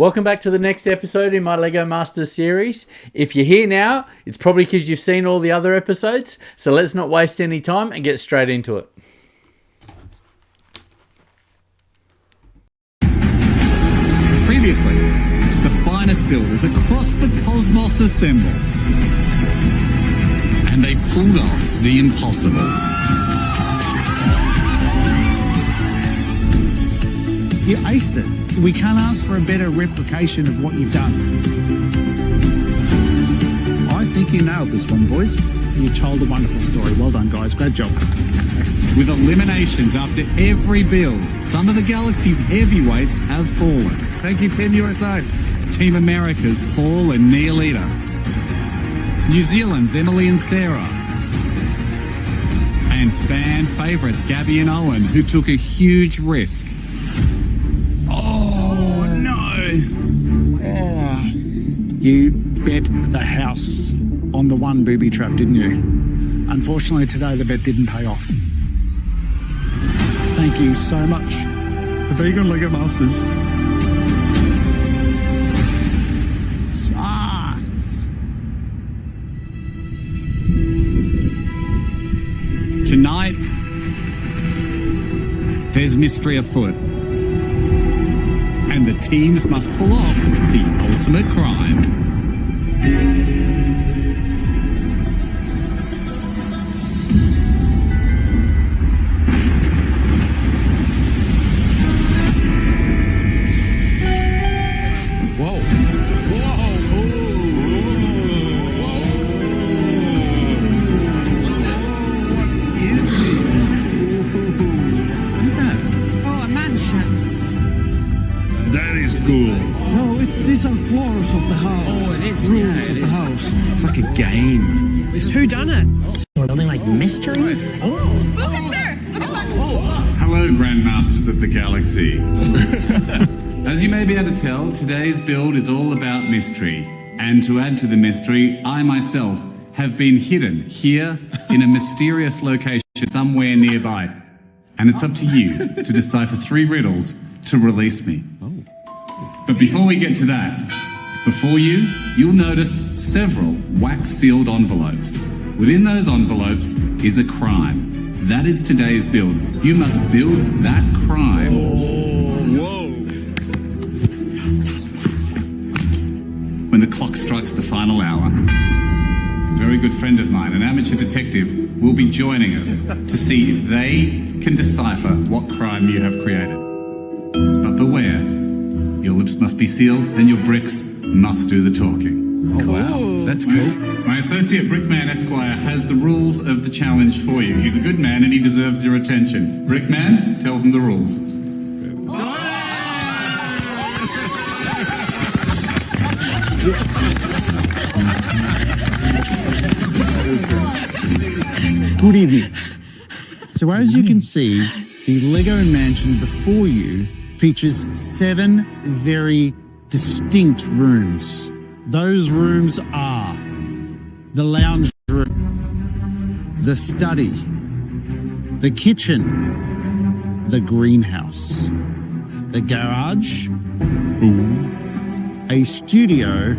Welcome back to the next episode in my Lego Masters series. If you're here now, it's probably because you've seen all the other episodes, so let's not waste any time and get straight into it. Previously, the finest builders across the cosmos assemble, and they pulled off the impossible. You aced it. We can't ask for a better replication of what you've done. I think you nailed this one, boys. You told a wonderful story. Well done, guys. Great job. With eliminations after every build, some of the galaxy's heavyweights have fallen. Thank you, Team USA. Team America's Paul and Neolita. New Zealand's Emily and Sarah. And fan favourites Gabby and Owen, who took a huge risk. Oh, no. Oh. You bet the house on the one booby trap, didn't you? Unfortunately, today the bet didn't pay off. Thank you so much for being on Lego Masters. Sucks. Tonight, there's mystery afoot. And the teams must pull off the ultimate crime. Whoa. Cool. No, these are floors of the house. Oh, it is. Rooms of the house. It's like a game. Who done it? We're building like mysteries. Look up there! Look up there! Hello, Grandmasters of the Galaxy. As you may be able to tell, today's build is all about mystery. And to add to the mystery, I myself have been hidden here in a mysterious location somewhere nearby. And it's up to you to decipher 3 riddles to release me. But before we get to that, before you'll notice several wax-sealed envelopes. Within those envelopes is a crime. That is today's build. You must build that crime. Whoa. When the clock strikes the final hour, a very good friend of mine, an amateur detective, will be joining us to see if they can decipher what crime you have created. But beware. Your lips must be sealed, and your bricks must do the talking. Oh, wow. That's cool. My associate Brickman Esquire has the rules of the challenge for you. He's a good man, and he deserves your attention. Brickman, tell them the rules. Good evening. So as you can see, the Lego mansion before you features 7 very distinct rooms. Those rooms are the lounge room, the study, the kitchen, the greenhouse, the garage, a studio,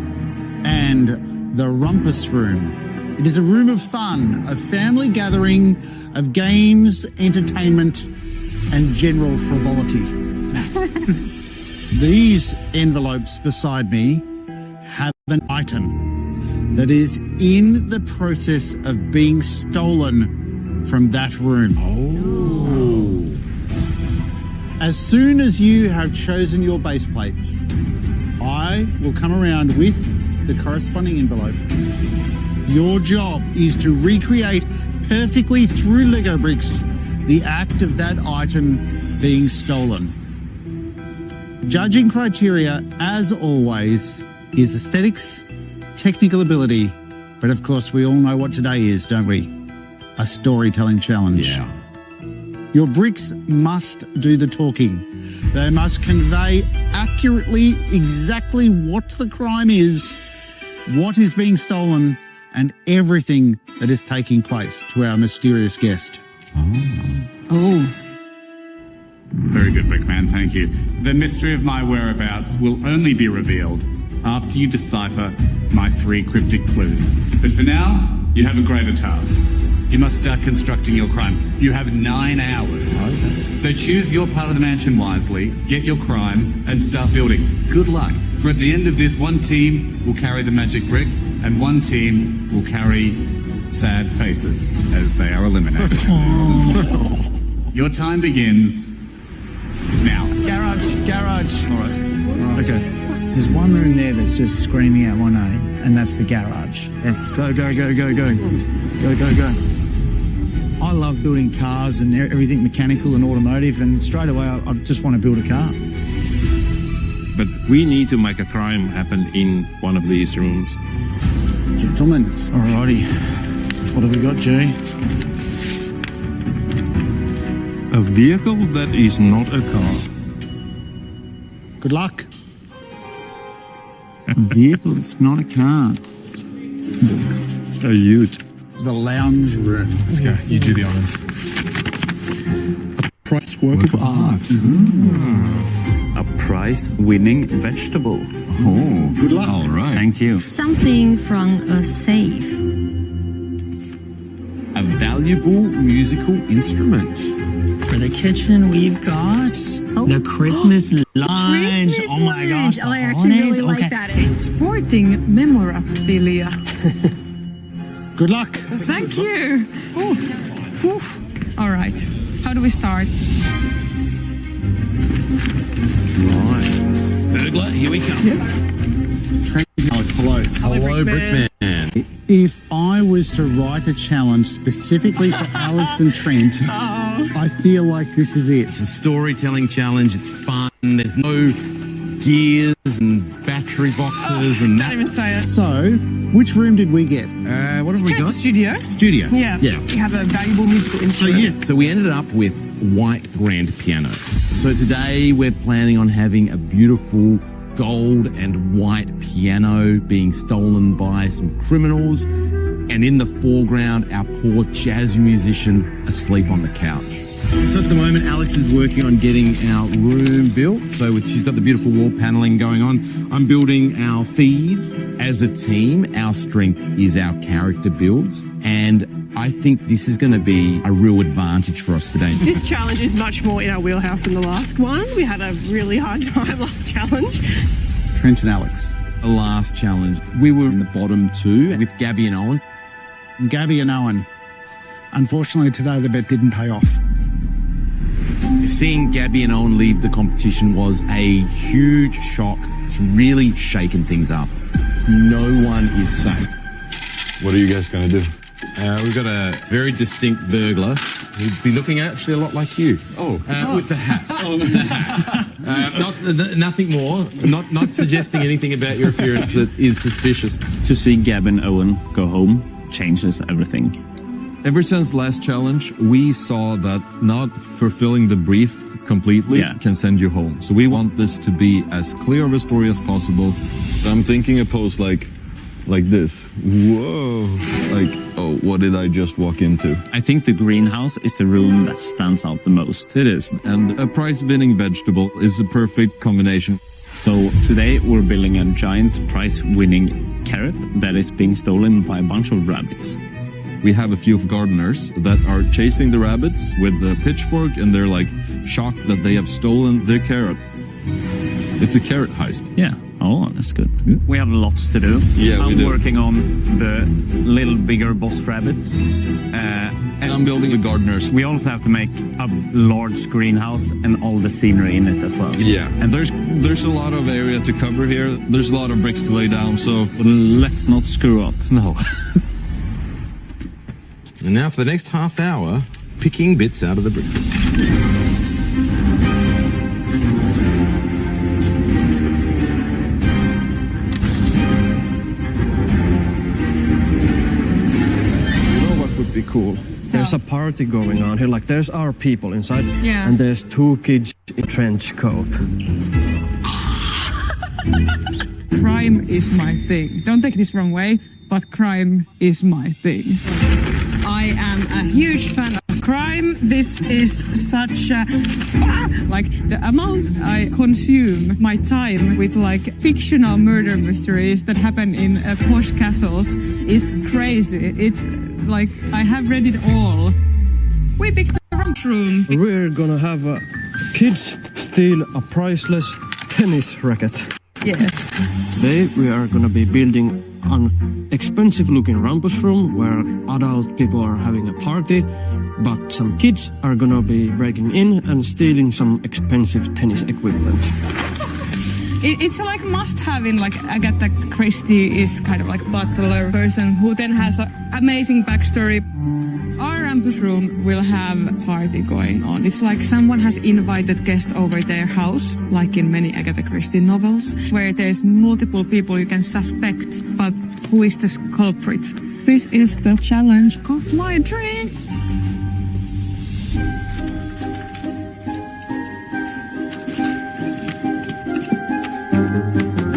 and the rumpus room. It is a room of fun, of family gathering, of games, entertainment, and general frivolity. These envelopes beside me have an item that is in the process of being stolen from that room. Oh. As soon as you have chosen your base plates, I will come around with the corresponding envelope. Your job is to recreate perfectly through Lego bricks the act of that item being stolen. Judging criteria, as always, is aesthetics, technical ability, but of course we all know what today is, don't we? A storytelling challenge. Yeah. Your bricks must do the talking. They must convey accurately exactly what the crime is, what is being stolen, and everything that is taking place to our mysterious guest. Oh. Very good, Brickman, thank you. The mystery of my whereabouts will only be revealed after you decipher my 3 cryptic clues. But for now, you have a greater task. You must start constructing your crimes. You have 9 hours. So choose your part of the mansion wisely, get your crime, and start building. Good luck. For at the end of this, one team will carry the magic brick, and one team will carry sad faces as they are eliminated. Your time begins now. Garage. All right. Okay. There's one room there that's just screaming out my name, and that's the garage. Yes. Go. Go. I love building cars and everything mechanical and automotive, and straight away I just want to build a car. But we need to make a crime happen in one of these rooms. Gentlemen. Alrighty. What have we got, G? A vehicle that is not a car. Good luck. A vehicle, it's not a car. A ute. The lounge room. Let's go. You do the honors. A price work of art. A prize-winning vegetable. Oh, Good luck. All right. thank you. Something from a safe. A valuable musical instrument. For the kitchen, we've got the Christmas lunch. Christmas Oh my gosh, lunch. the Oh, I actually really holidays. like that. Sporting memorabilia. Good luck. Thank you. Oh, oof. All right. How do we start? Right. Burglar, here we come. Alex, hello. Hello, Brickman. If I was to write a challenge specifically for Alex and Trent, I feel like this is it. It's a storytelling challenge. It's fun. There's no gears and battery boxes and Don't even say it. So, which room did we get? what have we Chose the got? studio. Studio. Yeah. Yeah. We have a valuable musical instrument. So we ended up with white grand piano. So today we're planning on having a beautiful gold and white piano being stolen by some criminals, and in the foreground our poor jazz musician asleep on the couch. So at the moment Alex is working on getting our room built. So she's got the beautiful wall paneling going on. I'm building our thieves. As a team, our strength is our character builds, and I think this is going to be a real advantage for us today. This challenge is much more in our wheelhouse than the last one. We had a really hard time last challenge. Trent and Alex. The last challenge, we were in the bottom 2 with Gabby and Owen. Gabby and Owen. Unfortunately, today the bet didn't pay off. Seeing Gabby and Owen leave the competition was a huge shock. It's really shaken things up. No one is safe. What are you guys gonna do? We've got a very distinct burglar who'd be looking actually a lot like you. With the hat. The hat. Nothing more. Not suggesting anything about your appearance that is suspicious. To see Gab and Owen go home changes everything. Ever since last challenge, we saw that not fulfilling the brief completely can send you home. So we want this to be as clear of a story as possible. So I'm thinking a pose like this. Whoa. Like, oh, what did I just walk into? I think the greenhouse is the room that stands out the most. It is. And a prize-winning vegetable is a perfect combination. So today we're building a giant prize-winning carrot that is being stolen by a bunch of rabbits. We have a few gardeners that are chasing the rabbits with the pitchfork, and they're like shocked that they have stolen their carrot. It's a carrot heist. Yeah. Oh, that's good. We have lots to do. Yeah, we I'm do. working on the little bigger boss rabbit. And I'm building the gardeners. We also have to make a large greenhouse and all the scenery in it as well. Yeah, and there's a lot of area to cover here. There's a lot of bricks to lay down, so Let's not screw up. no. And now for the next half hour, picking bits out of the brick. Be cool. There's a party going on here. Like, there's our people inside, Yeah. and there's 2 kids in trench coat. Crime is my thing. Don't take this wrong way, but crime is my thing. I am a huge fan of crime. This is such a... like, the amount I consume my time with, like, fictional murder mysteries that happen in posh castles is crazy. It's like, I have read it all. We picked the wrong room. We're gonna have kids steal a priceless tennis racket. Yes. Today we are gonna be building an expensive-looking rumpus room where adult people are having a party, but some kids are gonna be breaking in and stealing some expensive tennis equipment. It's like must-have in like Agatha Christie is kind of like butler person who then has an amazing backstory. Our rumpus room will have a party going on. It's like someone has invited guests over their house, like in many Agatha Christie novels, where there's multiple people you can suspect, but who is the culprit? This is the challenge of my dreams.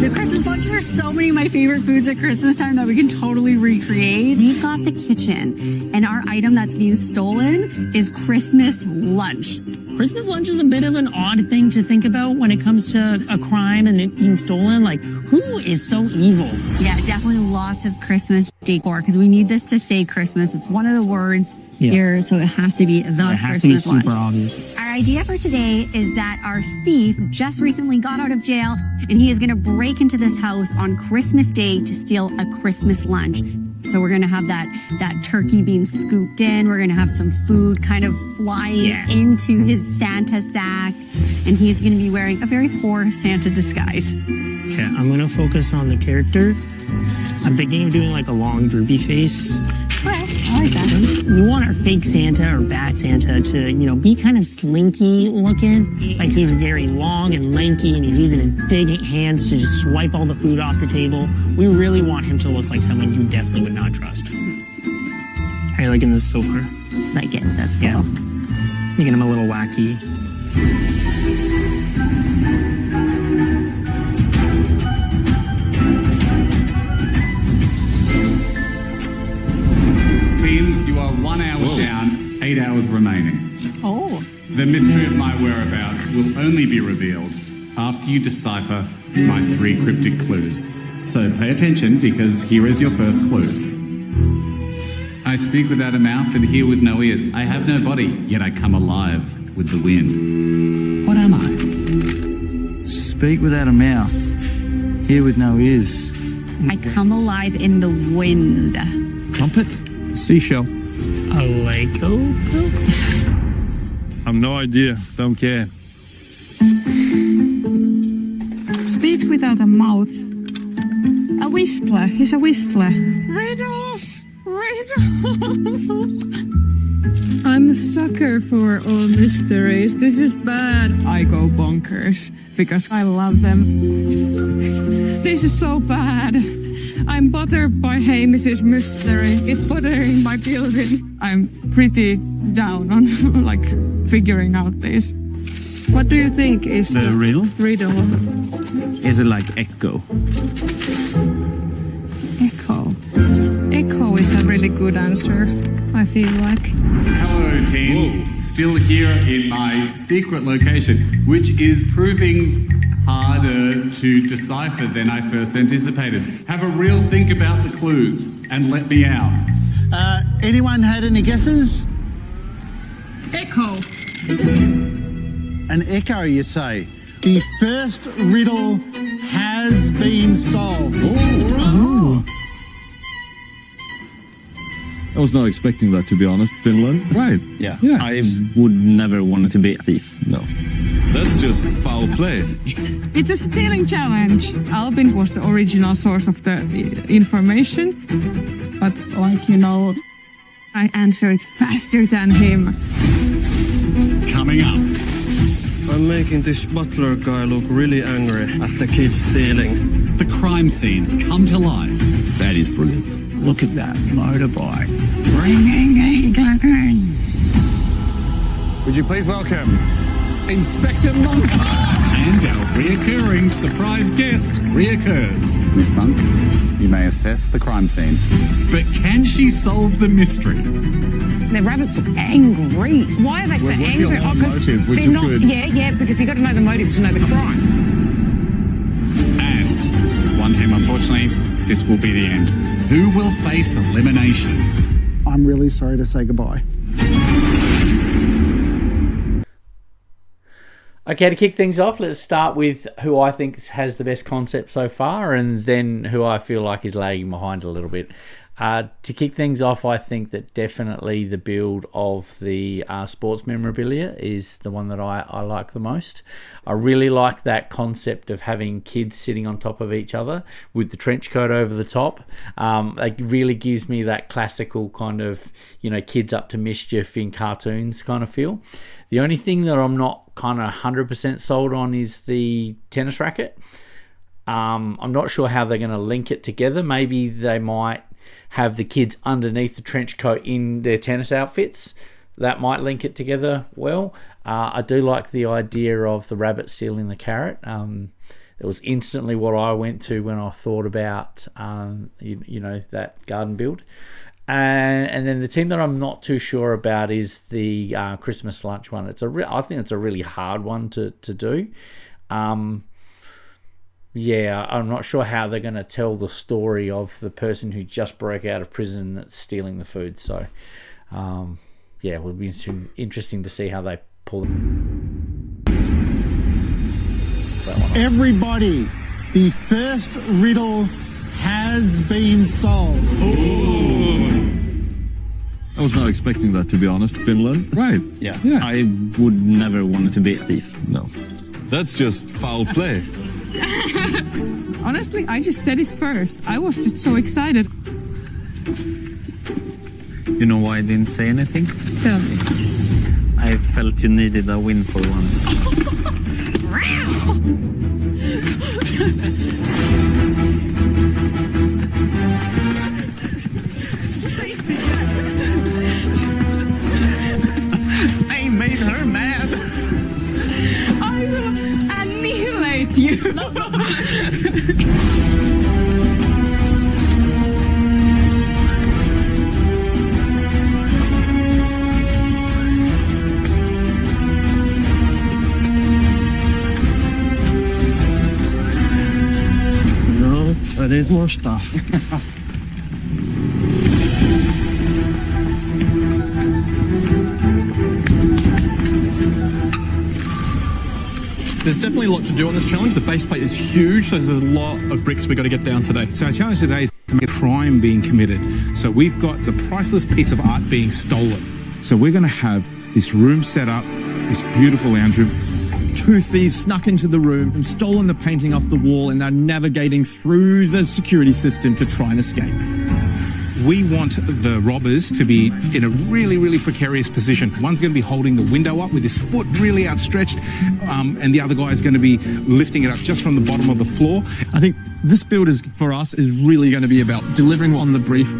The Christmas lunches are so many of my favorite foods at Christmas time that we can totally recreate. We've got the kitchen, and our item that's being stolen is Christmas lunch. Christmas lunch is a bit of an odd thing to think about when it comes to a crime and it being stolen. Like, who is so evil? Yeah, definitely lots of Christmas decor because we need this to say Christmas. It's one of the words here, so it has to be the Christmas lunch. It has to be super obvious. Our idea for today is that our thief just recently got out of jail and he is going to break into this house on Christmas Day to steal a Christmas lunch. So we're going to have that turkey being scooped in. We're going to have some food kind of flying into his Santa sack. And he's going to be wearing a very poor Santa disguise. Okay, I'm going to focus on the character. I'm thinking of doing like a long droopy face. Okay, I like that. We want our fake Santa or bad Santa to, you know, be kind of slinky looking. Like he's very long and lanky and he's using his big hands to just swipe all the food off the table. We really want him to look like someone you definitely would not trust. How you liking this so far? Like it, that's cool. Yeah. Making him a little wacky. Teams, you are 1 hour down, 8 hours remaining. Oh. The mystery of my whereabouts will only be revealed after you decipher my 3 cryptic clues. So pay attention because here is your first clue. I speak without a mouth and hear with no ears. I have no body, yet I come alive with the wind. What am I? Speak without a mouth, hear with no ears. I come alive in the wind. Trumpet? Seashell. A Lego? I've no idea. Don't care. Speaks without a mouth. A whistler. He's a whistler. Riddles! Riddles! I'm a sucker for all mysteries. This is bad. I go bonkers because I love them. This is so bad. I'm bothered by Hamish's mystery. It's bothering my building. I'm pretty down on like figuring out this. What do you think is The riddle? riddle? Is it like echo? Echo. Echo is a really good answer, I feel like. Hello, teams. Still here in my secret location, which is proving harder to decipher than I first anticipated. Have a real think about the clues and let me out. Anyone had any guesses? Echo. An echo, you say? The first riddle has been solved. Oh. I was not expecting that, to be honest. Finland? Right. Yeah. I would never want to be a thief. No. That's just foul play. It's a stealing challenge. Albin was the original source of the information, but like, you know, I answered faster than him. Coming up. I'm making this butler guy look really angry at the kids stealing. The crime scenes come to life. That is brilliant. Look at that motorbike. Would you please welcome Inspector Monk. And our reoccurring surprise guest reoccurs. Miss Monk, you may assess the crime scene. But can she solve the mystery? The rabbits are angry. Why are they so angry? Motive, which is good. Yeah, because you got to know the motive to know the crime. And one team, unfortunately, this will be the end. Who will face elimination? I'm really sorry to say goodbye. Okay, to kick things off, let's start with who I think has the best concept so far, and then who I feel like is lagging behind a little bit. To kick things off, I think that definitely the build of the sports memorabilia is the one that I like the most. I really like that concept of having kids sitting on top of each other with the trench coat over the top. It really gives me that classical kind of, kids up to mischief in cartoons kind of feel. The only thing that I'm not kind of 100% sold on is the tennis racket. I'm not sure how they're going to link it together. Maybe they might have the kids underneath the trench coat in their tennis outfits. That might link it together well. I do like the idea of the rabbit stealing the carrot. It was instantly what I went to when I thought about that garden build. And then the team that I'm not too sure about is the Christmas lunch one. I think it's a really hard one to do. I'm not sure how they're going to tell the story of the person who just broke out of prison that's stealing the food. So, it would be interesting to see how they pull it. Everybody, the first riddle has been solved. I was not expecting that, to be honest. Finland? Right. Yeah. I would never want to be a thief. No. That's just foul play. Honestly, I just said it first. I was just so excited. You know why I didn't say anything? Tell me. I felt you needed a win for once. I made her mad. I will annihilate you. No, there is more stuff. There's definitely a lot to do on this challenge. The base plate is huge, so there's a lot of bricks we've got to get down today. So our challenge today is to make a crime being committed. So we've got the priceless piece of art being stolen. So we're going to have this room set up, this beautiful lounge room. Two thieves snuck into the room and stolen the painting off the wall, and they're navigating through the security system to try and escape. We want the robbers to be in a really, really precarious position. One's going to be holding the window up with his foot really outstretched, and the other guy is going to be lifting it up just from the bottom of the floor. I think this build for us is really going to be about delivering on the brief.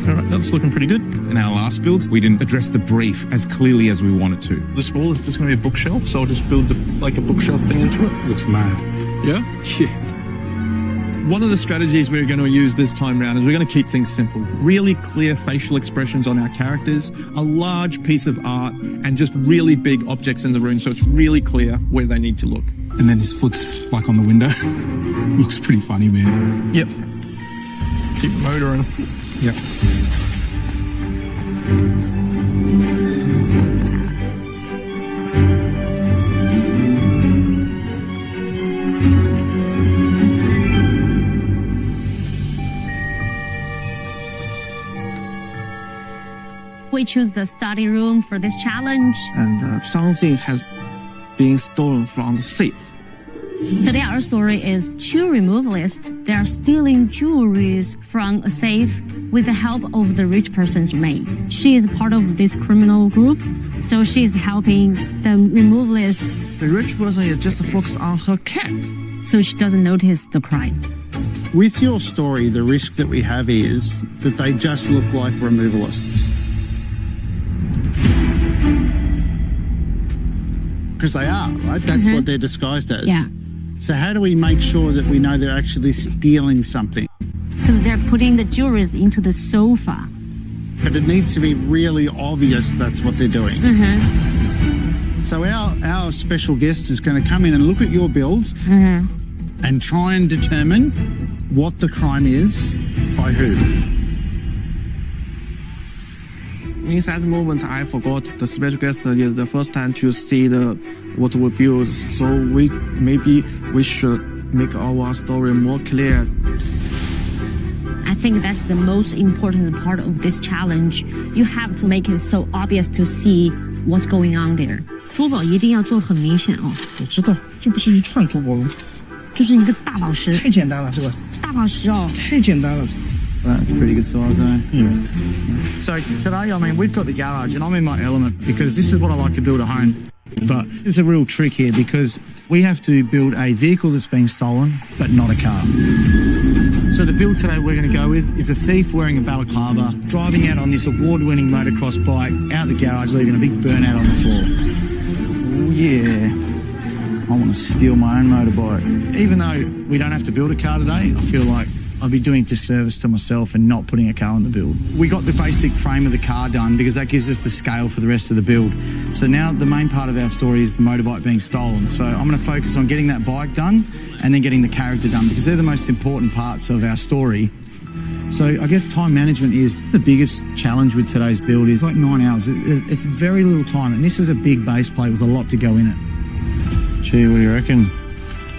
All right, that's looking pretty good. In our last builds, we didn't address the brief as clearly as we wanted to. This wall is just going to be a bookshelf, so I'll just build a bookshelf thing into it. Looks mad. Yeah? Yeah. One of the strategies we're going to use this time round is we're going to keep things simple. Really clear facial expressions on our characters, a large piece of art, and just really big objects in the room so it's really clear where they need to look. And then his foot's like on the window. Looks pretty funny, man. Yep. Keep motoring. Yep. We choose the study room for this challenge. And something has been stolen from the safe. Today our story is two removalists. They are stealing jewelries from a safe with the help of the rich person's maid. She is part of this criminal group, so she is helping the removalists. The rich person is just focused on her cat, so she doesn't notice the crime. With your story, the risk that we have is that they just look like removalists. because they are, right? That's what they're disguised as. Yeah. So how do we make sure that we know they're actually stealing something? Because they're putting the jewelry into the sofa. But it needs to be really obvious that's what they're doing. So our special guest is going to come in and look at your builds and try and determine what the crime is by who. Means at the moment I forgot the special guest is the first time to see what we build, so we should make our story more clear. I think that's the most important part of this challenge. You have to make it so obvious to see what's going on there. 珠宝一定要做很明显哦。我知道，这不是一串珠宝吗？就是一个大宝石。太简单了，这个。大宝石哦。太简单了。 That's a pretty good size, eh? Yeah. So today, I mean, we've got the garage, and I'm in my element because this is what I like to build at home. But there's a real trick here because we have to build a vehicle that's been stolen, but not a car. So the build today we're going to go with is a thief wearing a balaclava, driving out on this award-winning motocross bike out the garage, leaving a big burnout on the floor. Oh yeah, I want to steal my own motorbike. Even though we don't have to build a car today, I feel like I'd be doing disservice to myself and not putting a car on the build. We got the basic frame of the car done because that gives us the scale for the rest of the build. So now the main part of our story is the motorbike being stolen. So I'm going to focus on getting that bike done and then getting the character done because they're the most important parts of our story. So I guess time management is the biggest challenge with today's build. Is like 9 hours. It's very little time, and this is a big base plate with a lot to go in it. Gee, what do you reckon?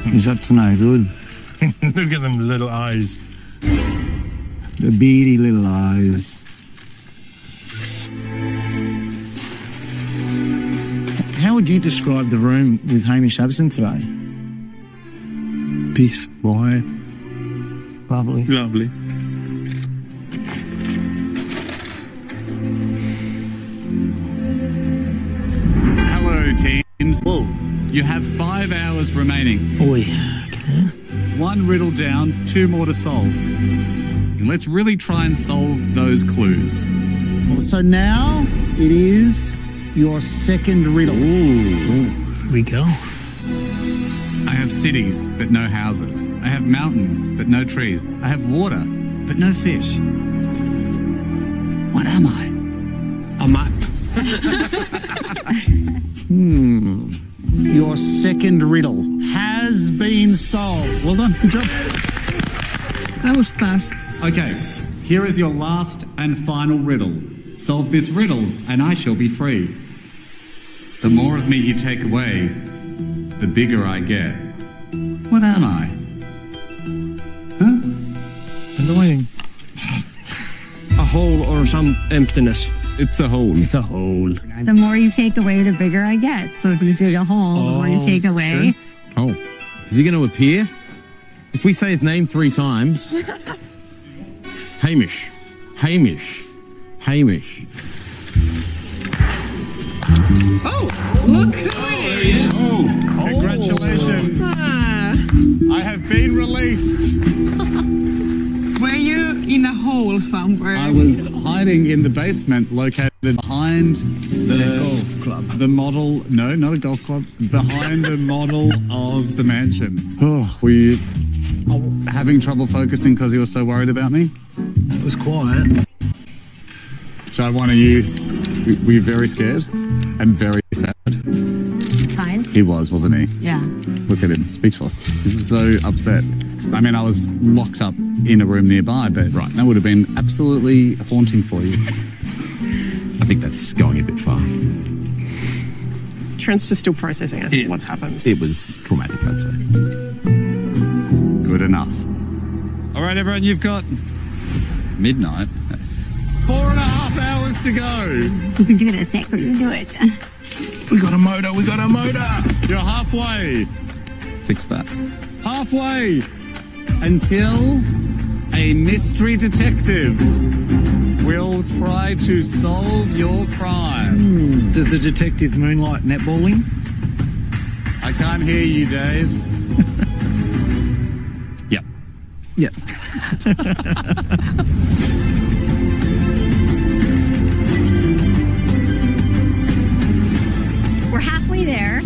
Is up to no good? Look at them little eyes. The beady little eyes. How would you describe the room with Hamish absent today? Peace, boy. Lovely. Lovely. Hello, teams. Whoa. You have 5 hours remaining. Oi. One riddle down, 2 more to solve. And let's really try and solve those clues. So now it is your second riddle. Here we go. I have cities, but no houses. I have mountains, but no trees. I have water, but no fish. What am I? A map. Your second riddle has been solved. Well done. Good job. That was fast. Okay, here is your last and final riddle. Solve this riddle, and I shall be free. The more of me you take away, the bigger I get. What am I? Huh? Annoying. A hole or some emptiness. It's a hole. It's a hole. The more you take away, the bigger I get. So if you dig a hole, the more you take away. Oh, is he going to appear? If we say his name 3 times. Hamish. Hamish. Hamish. Oh, look who There he is. Oh, congratulations. I have been released. Were you in a hole somewhere? I was hiding in the basement located behind the golf club. The model, no, not a golf club, behind the model of the mansion. Oh, were you having trouble focusing because you were so worried about me? It was quiet. Chad, one of you, were you very scared and very sad? Fine. He was, wasn't he? Yeah. Look at him, speechless. He's so upset. I mean, I was locked up in a room nearby, but that would have been absolutely haunting for you. I think that's going a bit far. Trent's just still processing, I think, what's happened. It was traumatic, I'd say. Good enough. All right, everyone, you've got midnight. 4.5 hours to go. You can do it in a sec, but you can do it. We got a motor. We got a motor. You're halfway. Fix that. Halfway until a mystery detective will try to solve your crime. Does the detective moonlight netballing? I can't hear you, Dave. Yep. Yep. We're halfway there.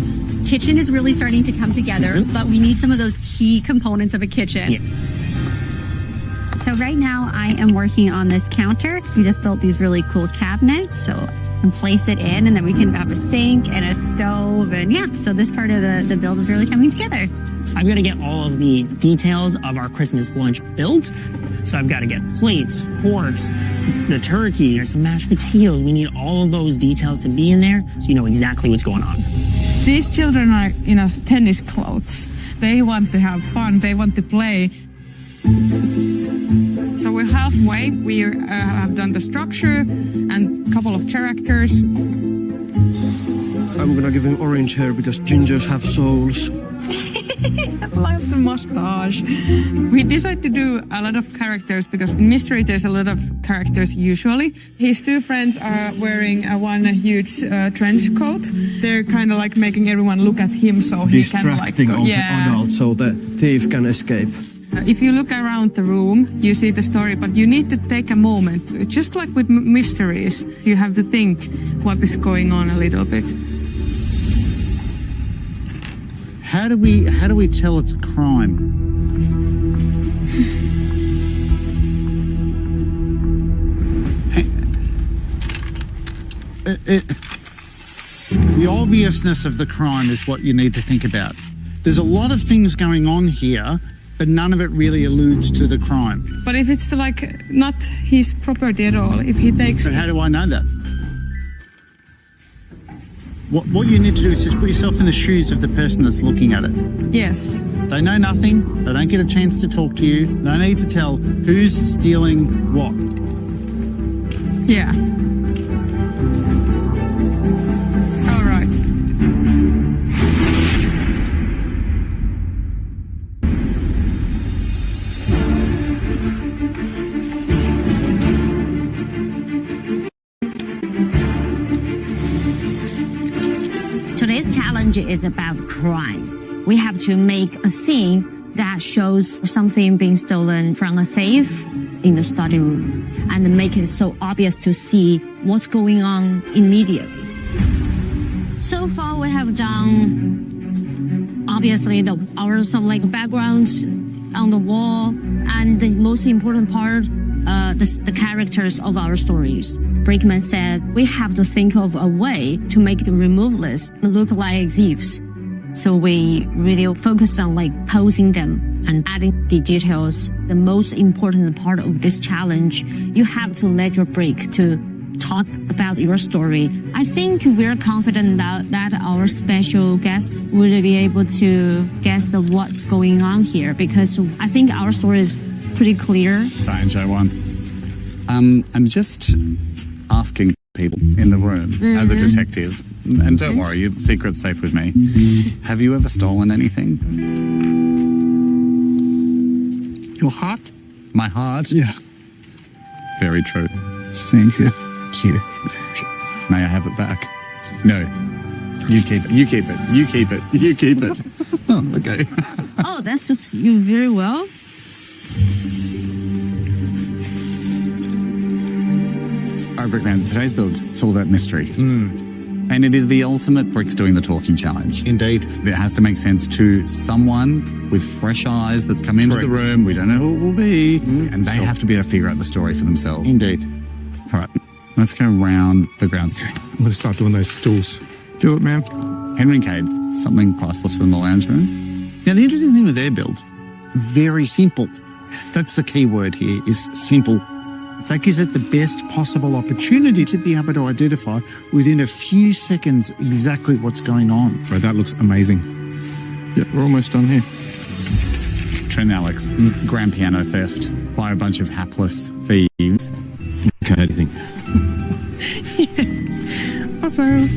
kitchen is really starting to come together, but we need some of those key components of a kitchen. Yeah. So right now I am working on this counter. So we just built these really cool cabinets. So we can place it in, and then we can have a sink and a stove. And yeah, so this part of the build is really coming together. I've got to get all of the details of our Christmas lunch built. So I've got to get plates, forks, the turkey, there's some mashed potatoes. We need all of those details to be in there so you know exactly what's going on. These children are in tennis clothes. They want to have fun. They want to play. So we're halfway. We have done the structure and a couple of characters. I'm gonna give him orange hair because gingers have souls. I love the mustache. We decided to do a lot of characters because in Mystery there's a lot of characters usually. His two friends are wearing one huge trench coat. They're kind of like making everyone look at him so he can like... Distracting all the adults so the thief can escape. If you look around the room, you see the story, but you need to take a moment. Just like with mysteries, you have to think what is going on a little bit. How do we tell it's a crime? The obviousness of the crime is what you need to think about. There's a lot of things going on here, but none of it really alludes to the crime. But if it's like not his property at all, if he takes... But how do I know that? What you need to do is just put yourself in the shoes of the person that's looking at it. Yes. They know nothing. They don't get a chance to talk to you. They need to tell who's stealing what. Yeah. All right. Today's challenge is about crime. We have to make a scene that shows something being stolen from a safe in the study room and make it so obvious to see what's going on immediately. So far we have done obviously some backgrounds on the wall, and the most important part, the characters of our stories. Brickman said, we have to think of a way to make the removalists look like thieves. So we really focus on posing them and adding the details. The most important part of this challenge, you have to let your brick to talk about your story. I think we're confident that our special guests will be able to guess what's going on here, because I think our story is pretty clear. Diane J1. I'm just asking people in the room as a detective, and don't worry, your secret's safe with me. Have you ever stolen anything? Your heart? My heart? Yeah. Very true. Thank you. Cute. May I have it back? No. You keep it. You keep it. You keep it. You keep it. Oh, okay. Oh, that suits you very well. All right, Brickman, today's build, it's all about mystery. And it is the ultimate bricks doing the talking challenge. Indeed. It has to make sense to someone with fresh eyes that's come into the room. We don't know who it will be. And they have to be able to figure out the story for themselves. Indeed. All right, let's go around the grounds. I'm going to start doing those stools. Do it, man. Henry and Cade, something priceless from the lounge room. Now, the interesting thing with their build, very simple. That's the key word here, is simple. That gives it the best possible opportunity to be able to identify within a few seconds exactly what's going on. Bro, that looks amazing. Yeah, we're almost done here. Trent and Alex, grand piano theft by a bunch of hapless thieves. Okay, anything. Awesome.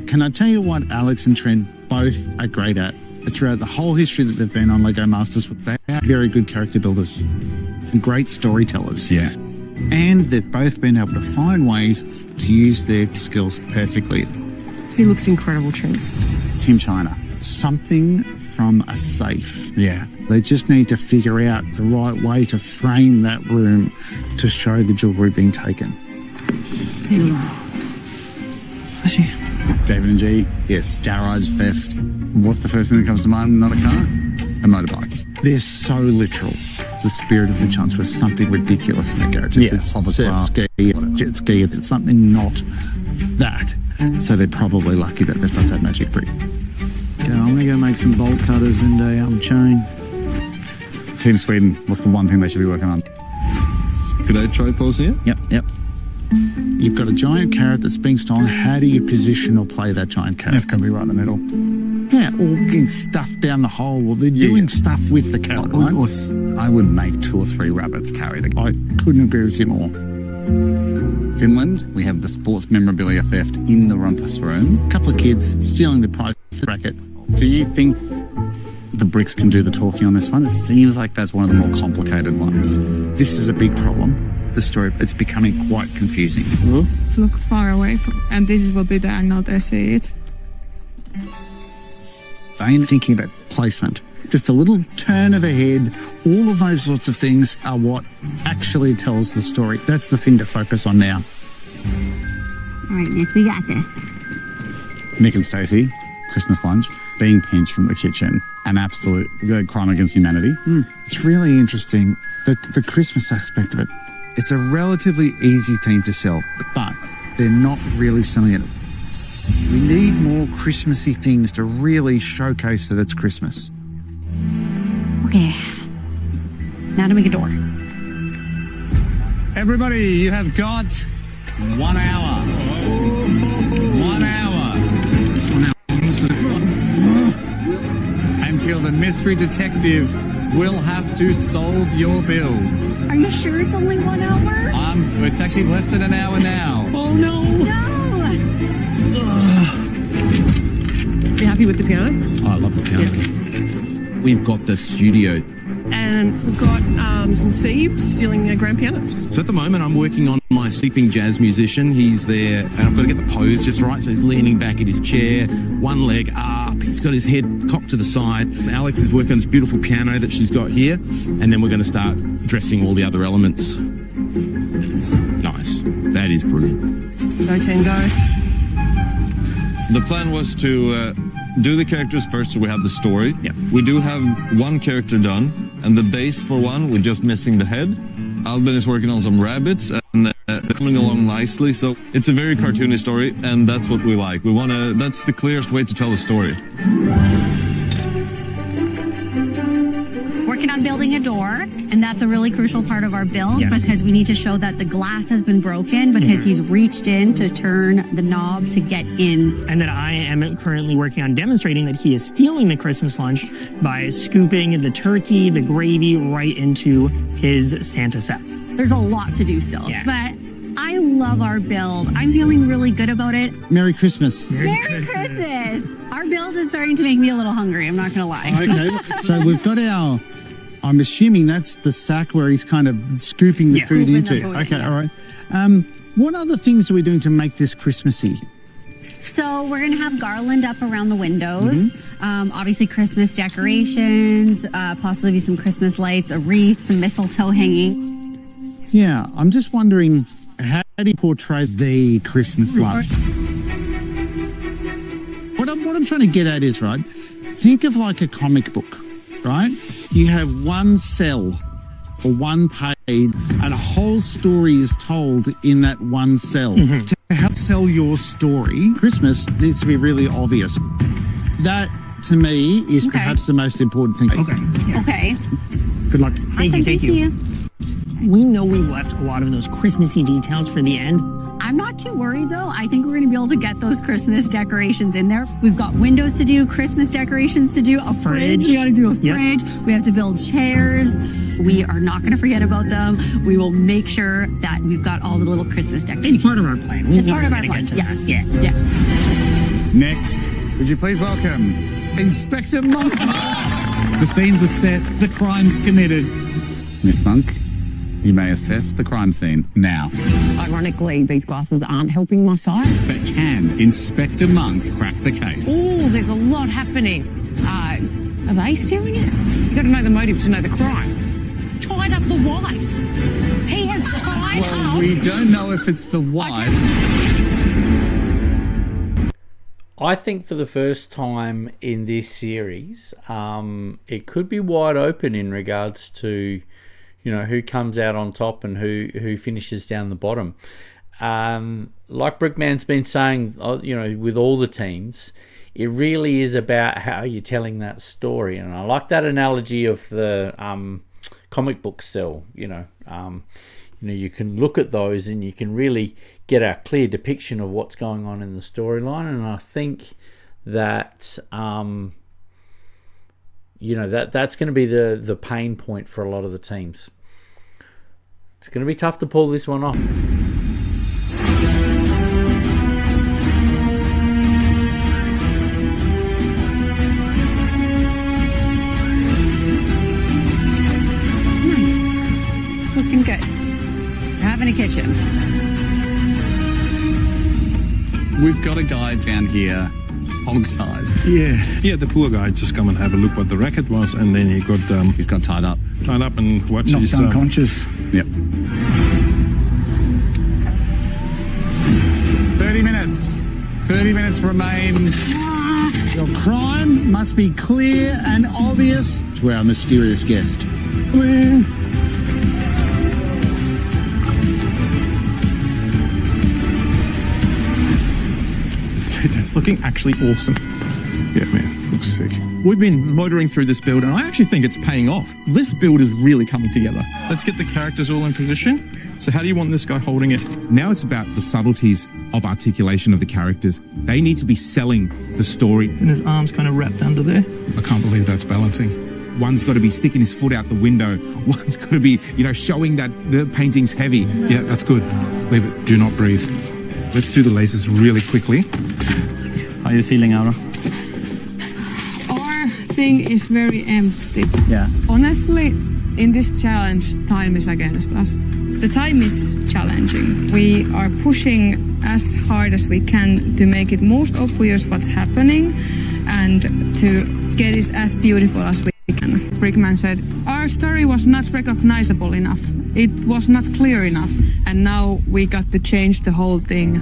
Can I tell you what Alex and Trent both are great at? Throughout the whole history that they've been on Lego Masters, they are very good character builders and great storytellers. Yeah. And they've both been able to find ways to use their skills perfectly. He looks incredible, Trent. Team China, something from a safe. Yeah. They just need to figure out the right way to frame that room to show the jewellery being taken. I see. David and G, Yes. garage theft. What's the first thing that comes to mind? Not a car? A motorbike. They're so literal. The spirit of the chance was something ridiculous in the garage. It's surf ski, jet ski. It's something not that. So they're probably lucky that they've got that magic brick. Okay, I'm going to go make some bolt cutters and a chain. Team Sweden, what's the one thing they should be working on? Could I try posing it? Yep. You've got a giant carrot that's being stolen. How do you position or play that giant carrot? It's going to be right in the middle. Yeah, or getting stuff down the hole. Or they're doing stuff with the carrot, right? Or I would make 2 or 3 rabbits carry it. I couldn't agree with you more. Finland, we have the sports memorabilia theft in the rumpus room. A couple of kids stealing the prize bracket. Do you think the bricks can do the talking on this one? It seems like that's one of the more complicated ones. This is a big problem. The story, it's becoming quite confusing. Look far away and this will be the angle they see it. I'm thinking about placement. Just a little turn of a head, all of those sorts of things are what actually tells the story. That's the thing to focus on now. All right, Nick, we got this. Nick and Stacey, Christmas lunch, being pinched from the kitchen, an absolute crime against humanity. It's really interesting, the Christmas aspect of it. It's a relatively easy theme to sell, but they're not really selling it. We need more Christmassy things to really showcase that it's Christmas. Okay, now to make a door. Everybody, you have got 1 hour. 1 hour. Until the mystery detective will have to solve your builds. Are you sure it's only 1 hour? It's actually less than an hour now. Oh no! No! You happy with the piano? Oh, I love the piano. We've got the studio. And we've got some thieves stealing a grand piano. So at the moment, I'm working on my sleeping jazz musician. He's there, and I've got to get the pose just right. So he's leaning back in his chair, one leg up. He's got his head cocked to the side. Alex is working on this beautiful piano that she's got here, and then we're going to start dressing all the other elements. Nice. That is brilliant. Go, team, go. The plan was to do the characters first so we have the story. Yeah. We do have one character done, and the base for one, we're just missing the head. Albin is working on some rabbits, and they're coming along nicely, so it's a very cartoony story, and that's what we like. That's the clearest way to tell a story. Working on building a door, and that's a really crucial part of our build because we need to show that the glass has been broken because he's reached in to turn the knob to get in. And that I am currently working on demonstrating that he is stealing the Christmas lunch by scooping the turkey, the gravy, right into his Santa set. There's a lot to do still, but I love our build. I'm feeling really good about it. Merry Christmas. Merry Christmas. Our build is starting to make me a little hungry, I'm not going to lie. Okay, so we've got our, I'm assuming that's the sack where he's kind of scooping the food into. Okay, all right. What other things are we doing to make this Christmassy? So we're going to have garland up around the windows. Obviously Christmas decorations, possibly some Christmas lights, a wreath, some mistletoe hanging. Yeah, I'm just wondering, how do you portray the Christmas light? What I'm trying to get at is, right, think of like a comic book, right? You have one cell or one page and a whole story is told in that one cell. To help sell your story, Christmas needs to be really obvious. That, to me, is perhaps the most important thing. Okay. Good luck. Thank you. We know we left a lot of those Christmassy details for the end. I'm not too worried though. I think we're going to be able to get those Christmas decorations in there. We've got windows to do, Christmas decorations to do, a fridge. We got to do a fridge. We have to build chairs. We are not going to forget about them. We will make sure that we've got all the little Christmas decorations. It's part of our plan. It's part of our plan. Yes. Yeah. Next, would you please welcome Inspector Monk? The scenes are set, the crime's committed. Miss Monk, you may assess the crime scene now. Ironically, these glasses aren't helping my sight. But can Inspector Monk crack the case? Oh, there's a lot happening. Are they stealing it? You got to know the motive to know the crime. Tied up the wife. He has tied up. We don't know if it's the wife. I think for the first time in this series, it could be wide open in regards to, who comes out on top and who finishes down the bottom. Like Brickman's been saying, with all the teams, it really is about how you're telling that story. And I like that analogy of the comic book cell. You can look at those and you can really get a clear depiction of what's going on in the storyline. And I think that that's going to be the pain point for a lot of the teams. It's going to be tough to pull this one off. Nice. It's looking good. Having a kitchen. We've got a guy down here, hog-tied. Yeah, the poor guy just come and have a look what the racket was, and then he's got tied up. Tied up and watch Knocked his... unconscious. Yep. 30 minutes. 30 minutes remain. Your crime must be clear and obvious to our mysterious guest. That's looking actually awesome. Yeah, man, looks sick. We've been motoring through this build, and I actually think it's paying off. This build is really coming together. Let's get the characters all in position. So how do you want this guy holding it? Now it's about the subtleties of articulation of the characters. They need to be selling the story. And his arms kind of wrapped under there. I can't believe that's balancing. One's got to be sticking his foot out the window. One's got to be, showing that the painting's heavy. Yeah, that's good. Leave it. Do not breathe. Let's do the lasers really quickly. How are you feeling, Aura? Our thing is very empty. Yeah. Honestly, in this challenge, time is against us. The time is challenging. We are pushing as hard as we can to make it most obvious what's happening and to get it as beautiful as we can. Brickman said, our story was not recognizable enough. It was not clear enough. And now we got to change the whole thing.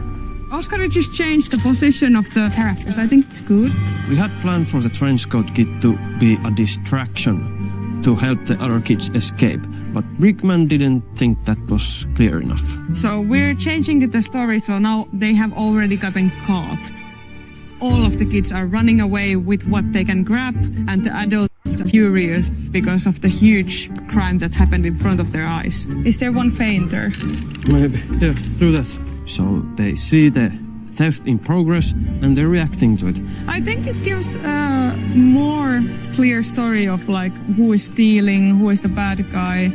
Oscar just changed the position of the characters. I think it's good. We had planned for the trench coat kid to be a distraction to help the other kids escape, but Brickman didn't think that was clear enough. So we're changing the story, so now they have already gotten caught. All of the kids are running away with what they can grab, and the adults are furious because of the huge crime that happened in front of their eyes. Is there one fainter? Maybe. Yeah, do that. So they see the theft in progress and they're reacting to it. I think it gives a more clear story of who is stealing, who is the bad guy,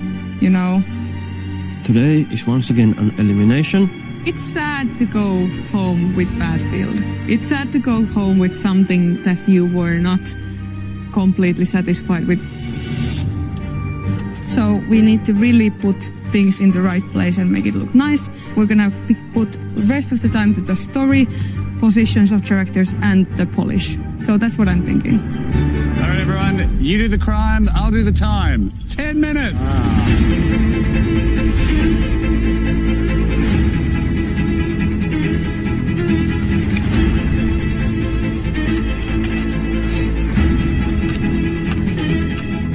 Today is once again an elimination. It's sad to go home with bad build. It's sad to go home with something that you were not completely satisfied with. So we need to really put things in the right place and make it look nice. We're gonna put the rest of the time to the story, positions of characters, and the polish. So that's what I'm thinking. All right, everyone, you do the crime, I'll do the time. 10 minutes.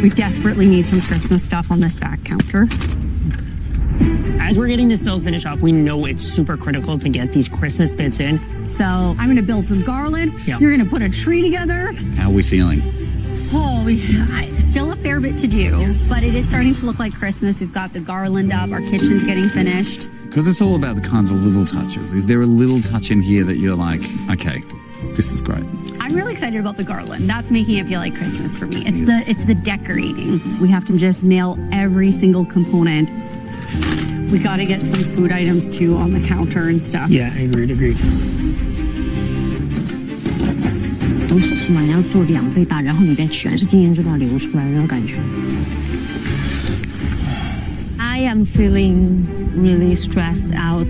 We desperately need some Christmas stuff on this back counter. As we're getting this build finished off, we know it's super critical to get these Christmas bits in. So I'm going to build some garland. Yeah. You're going to put a tree together. How are we feeling? Still a fair bit to do, but it is starting to look like Christmas. We've got the garland up. Our kitchen's getting finished. Because it's all about the kind of little touches. Is there a little touch in here that you're like, okay, this is great? I'm really excited about the garland. That's making it feel like Christmas for me. It's the decorating. We have to just nail every single component. We got to get some food items too on the counter and stuff. Yeah, agreed. 都是起码要做2倍大，然后你再全是经验之道流出来的那种感觉。I am feeling really stressed out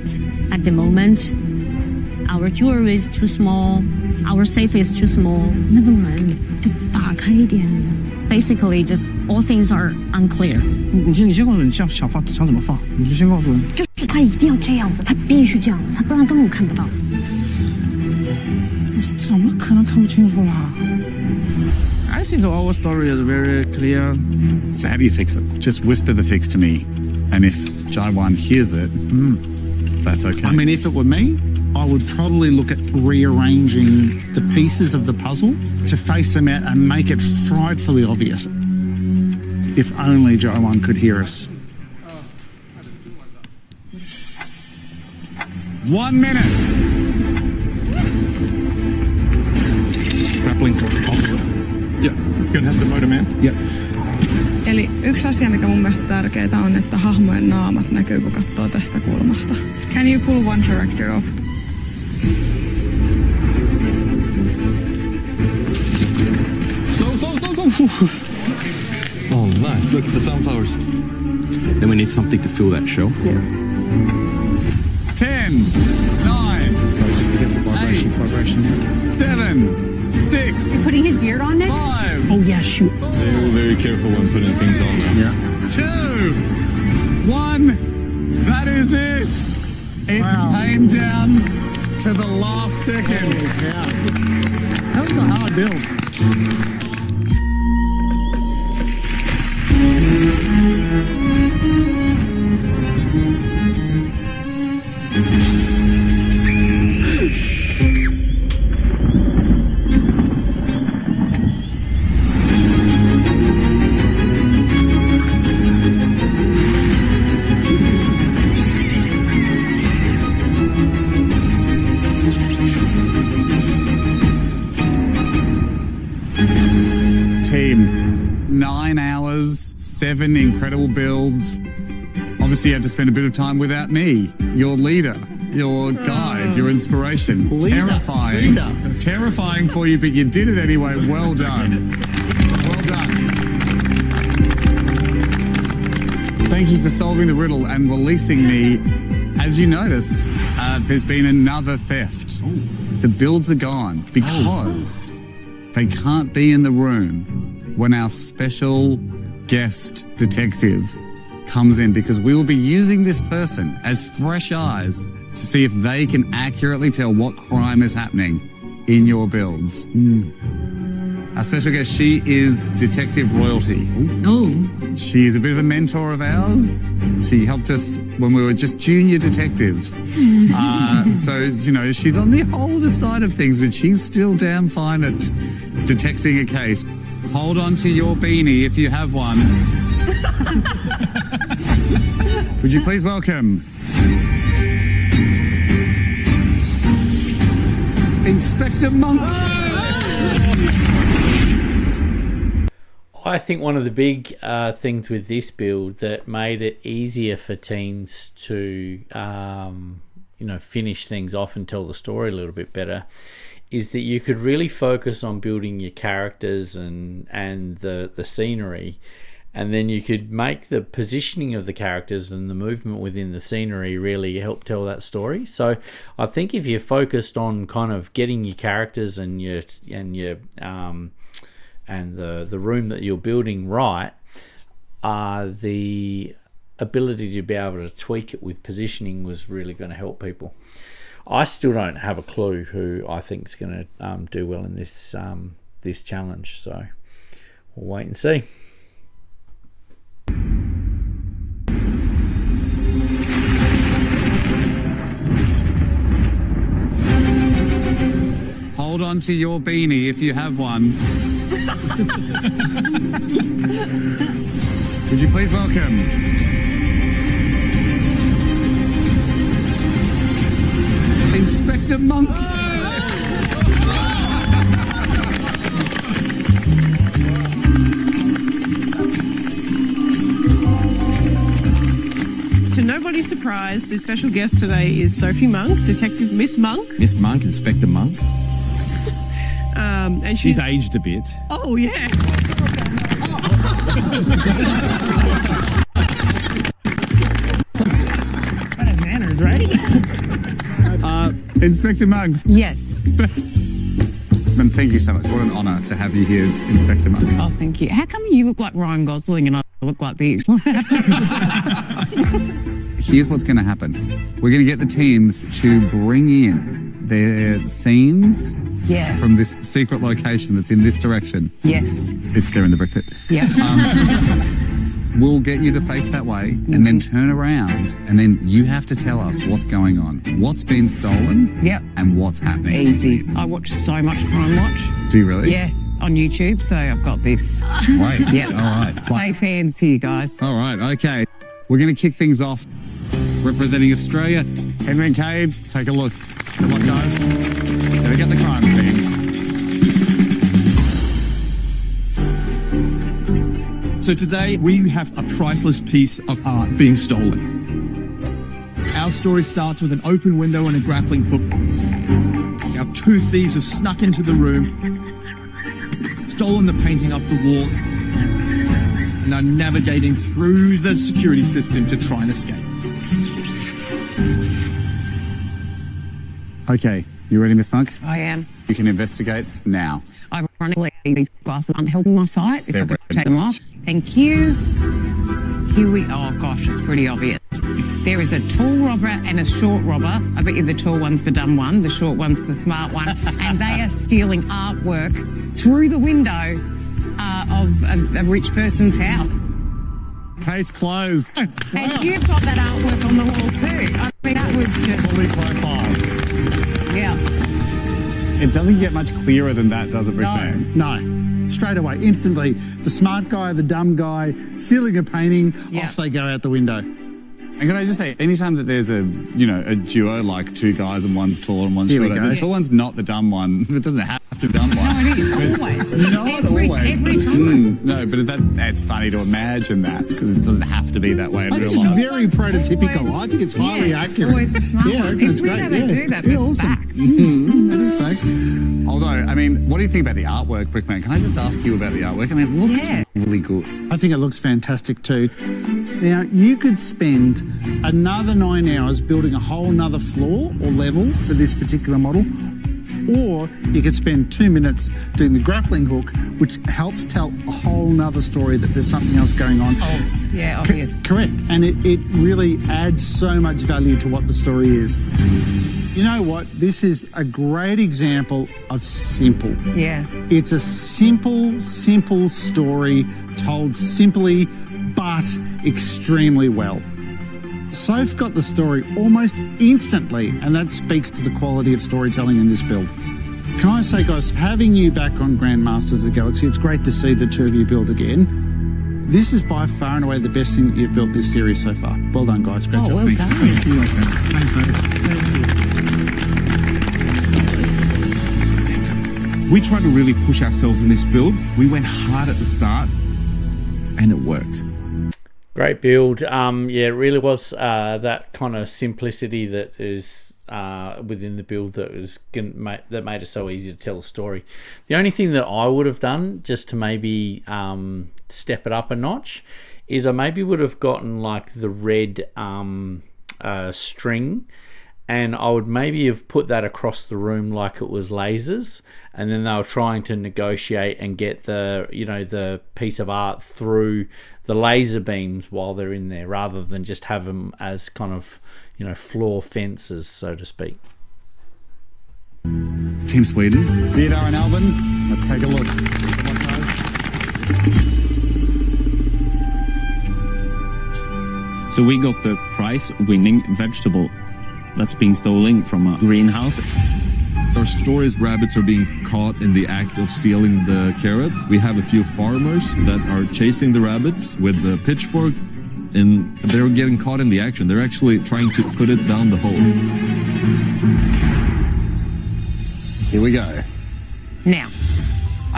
at the moment. Our jewelry is too small. Our safe is too small. 那个门就打开一点。Basically, just all things are unclear. 你先告诉我你想怎么放，你就先告诉我。就是他一定要这样子，他必须这样子，他不然根本看不到。怎么可能看不清楚啦 I think the whole story is very clear. So how do you fix it? Just whisper the fix to me. And if Jaiwan hears it, that's okay. I mean, if it were me, I would probably look at rearranging the pieces of the puzzle to face them out and make it frightfully obvious. If only Jaiwan could hear us. 1 minute. Grappling hook. Yeah, gonna have the motor man. Yep. Eli yksi asia, mikä mun mielestä tärkeää on, että hahmojen naamat näkyy, kun katsoo tästä kulmasta. Can you pull one character off? Slow. Oh, nice. Look at the sunflowers. Then we need something to fill that shelf. Yeah. 10, 9, Just be careful, vibrations. 7, 6. You're putting his beard on it? 5. Oh, yeah, shoot. Very, very careful when putting things on there. Yeah. 2, 1. That is it. It came down to the last second. That was a hard build. Team, 9 hours, 7 incredible builds. Obviously, you had to spend a bit of time without me, your leader, your guide, your inspiration. Terrifying. Terrifying for you, but you did it anyway. Well done. Well done. Thank you for solving the riddle and releasing me. As you noticed, there's been another theft. The builds are gone because they can't be in the room when our special guest detective comes in, because we will be using this person as fresh eyes to see if they can accurately tell what crime is happening in your builds. Our special guest, she is Detective Royalty. Oh. She is a bit of a mentor of ours. She helped us when we were just junior detectives. So, you know, she's on the older side of things, but she's still damn fine at detecting a case. Hold on to your beanie if you have one. Would you please welcome Inspector Monk? I think one of the big things with this build that made it easier for teams to finish things off and tell the story a little bit better is that you could really focus on building your characters and the scenery, and then you could make the positioning of the characters and the movement within the scenery really help tell that story. So I think if you're focused on kind of getting your characters and the room that you're building right, the ability to be able to tweak it with positioning was really going to help people. I still don't have a clue who I think is going to do well in this this challenge, so we'll wait and see. Hold on to your beanie if you have one. Would you please welcome Inspector Monk? To nobody's surprise, the special guest today is Sophie Monk, Detective Miss Monk. Miss Monk, Inspector Monk. And she's aged a bit. Oh, yeah. Manners, right? Inspector Monk. Yes. And thank you so much. What an honour to have you here, Inspector Monk. Oh, thank you. How come you look like Ryan Gosling and I look like this? Here's what's going to happen. We're going to get the teams to bring in their scenes Yeah. from this secret location that's in this direction. Yes. It's there in the brick pit. Yeah. We'll get you to face that way and then turn around, and then you have to tell us what's going on, what's been stolen, and what's happening. Easy. I watch so much Crime Watch. Do you really? Yeah, on YouTube, so I've got this. Right. Yeah. All right. Safe hands here, guys. All right. Okay. We're going to kick things off. Representing Australia, Henry and Cade, let's take a look. Come on, guys. Gotta get the crime scene. So today we have a priceless piece of art being stolen. Our story starts with an open window and a grappling hook. Our two thieves have snuck into the room, stolen the painting off the wall, and are navigating through the security system to try and escape. Okay, you ready, Miss Monk? I am. You can investigate now. Ironically, these glasses aren't helping my sight. If I could take them off. They're Thank you. Here we are. Oh, gosh, it's pretty obvious. There is a tall robber and a short robber. I bet you the tall one's the dumb one, the short one's the smart one. And they are stealing artwork through the window of a rich person's house. Case closed. And you've got that artwork on the wall too. I mean, that was just... Police high five. Yeah. It doesn't get much clearer than that, does it, Brickman? No. Straight away, instantly, the smart guy, the dumb guy, stealing a painting, off they go out the window. And can I just say, anytime that there's a duo, like two guys and one's tall and one's shorter, the tall one's not the dumb one. It doesn't have to be the dumb one. No, it is, always. Not always. Every time. No, but that's funny to imagine that, because it doesn't have to be that way in I real think life. it's very prototypical. I think it's highly accurate. Always the smart one. I think It's weird how they do that, but it's awesome. facts. That is facts. Although, I mean, what do you think about the artwork, Brickman? Can I just ask you about the artwork? I mean, it looks really good. I think it looks fantastic too. Now, you could spend another 9 hours building a whole nother floor or level for this particular model, or you could spend 2 minutes doing the grappling hook, which helps tell a whole nother story that there's something else going on. Yeah, obvious. Correct. And it really adds so much value to what the story is. You know what? This is a great example of simple. Yeah. It's a simple story told simply but extremely well. Soph got the story almost instantly, and that speaks to the quality of storytelling in this build. Can I say, guys, having you back on Grandmasters of the Galaxy, it's great to see the two of you build again. This is by far and away the best thing that you've built this series so far. Well done, guys. Great job. Well done. Thank you. Thanks, mate. We tried to really push ourselves in this build. We went hard at the start, and it worked. Great build. Yeah, it really was that kind of simplicity that is within the build that made it so easy to tell a story. The only thing that I would have done just to maybe step it up a notch is I maybe would have gotten like the red string, and I would maybe have put that across the room like it was lasers, and then they were trying to negotiate and get the piece of art through the laser beams while they're in there, rather than just have them as kind of floor fences, so to speak. Team Sweden, Theodore and Alvin, let's take a look. Come on, guys. So we got the prize-winning vegetable that's being stolen from a greenhouse. Our story is rabbits are being caught in the act of stealing the carrot. We have a few farmers that are chasing the rabbits with the pitchfork, and they're getting caught in the action. They're actually trying to put it down the hole. Here we go. Now,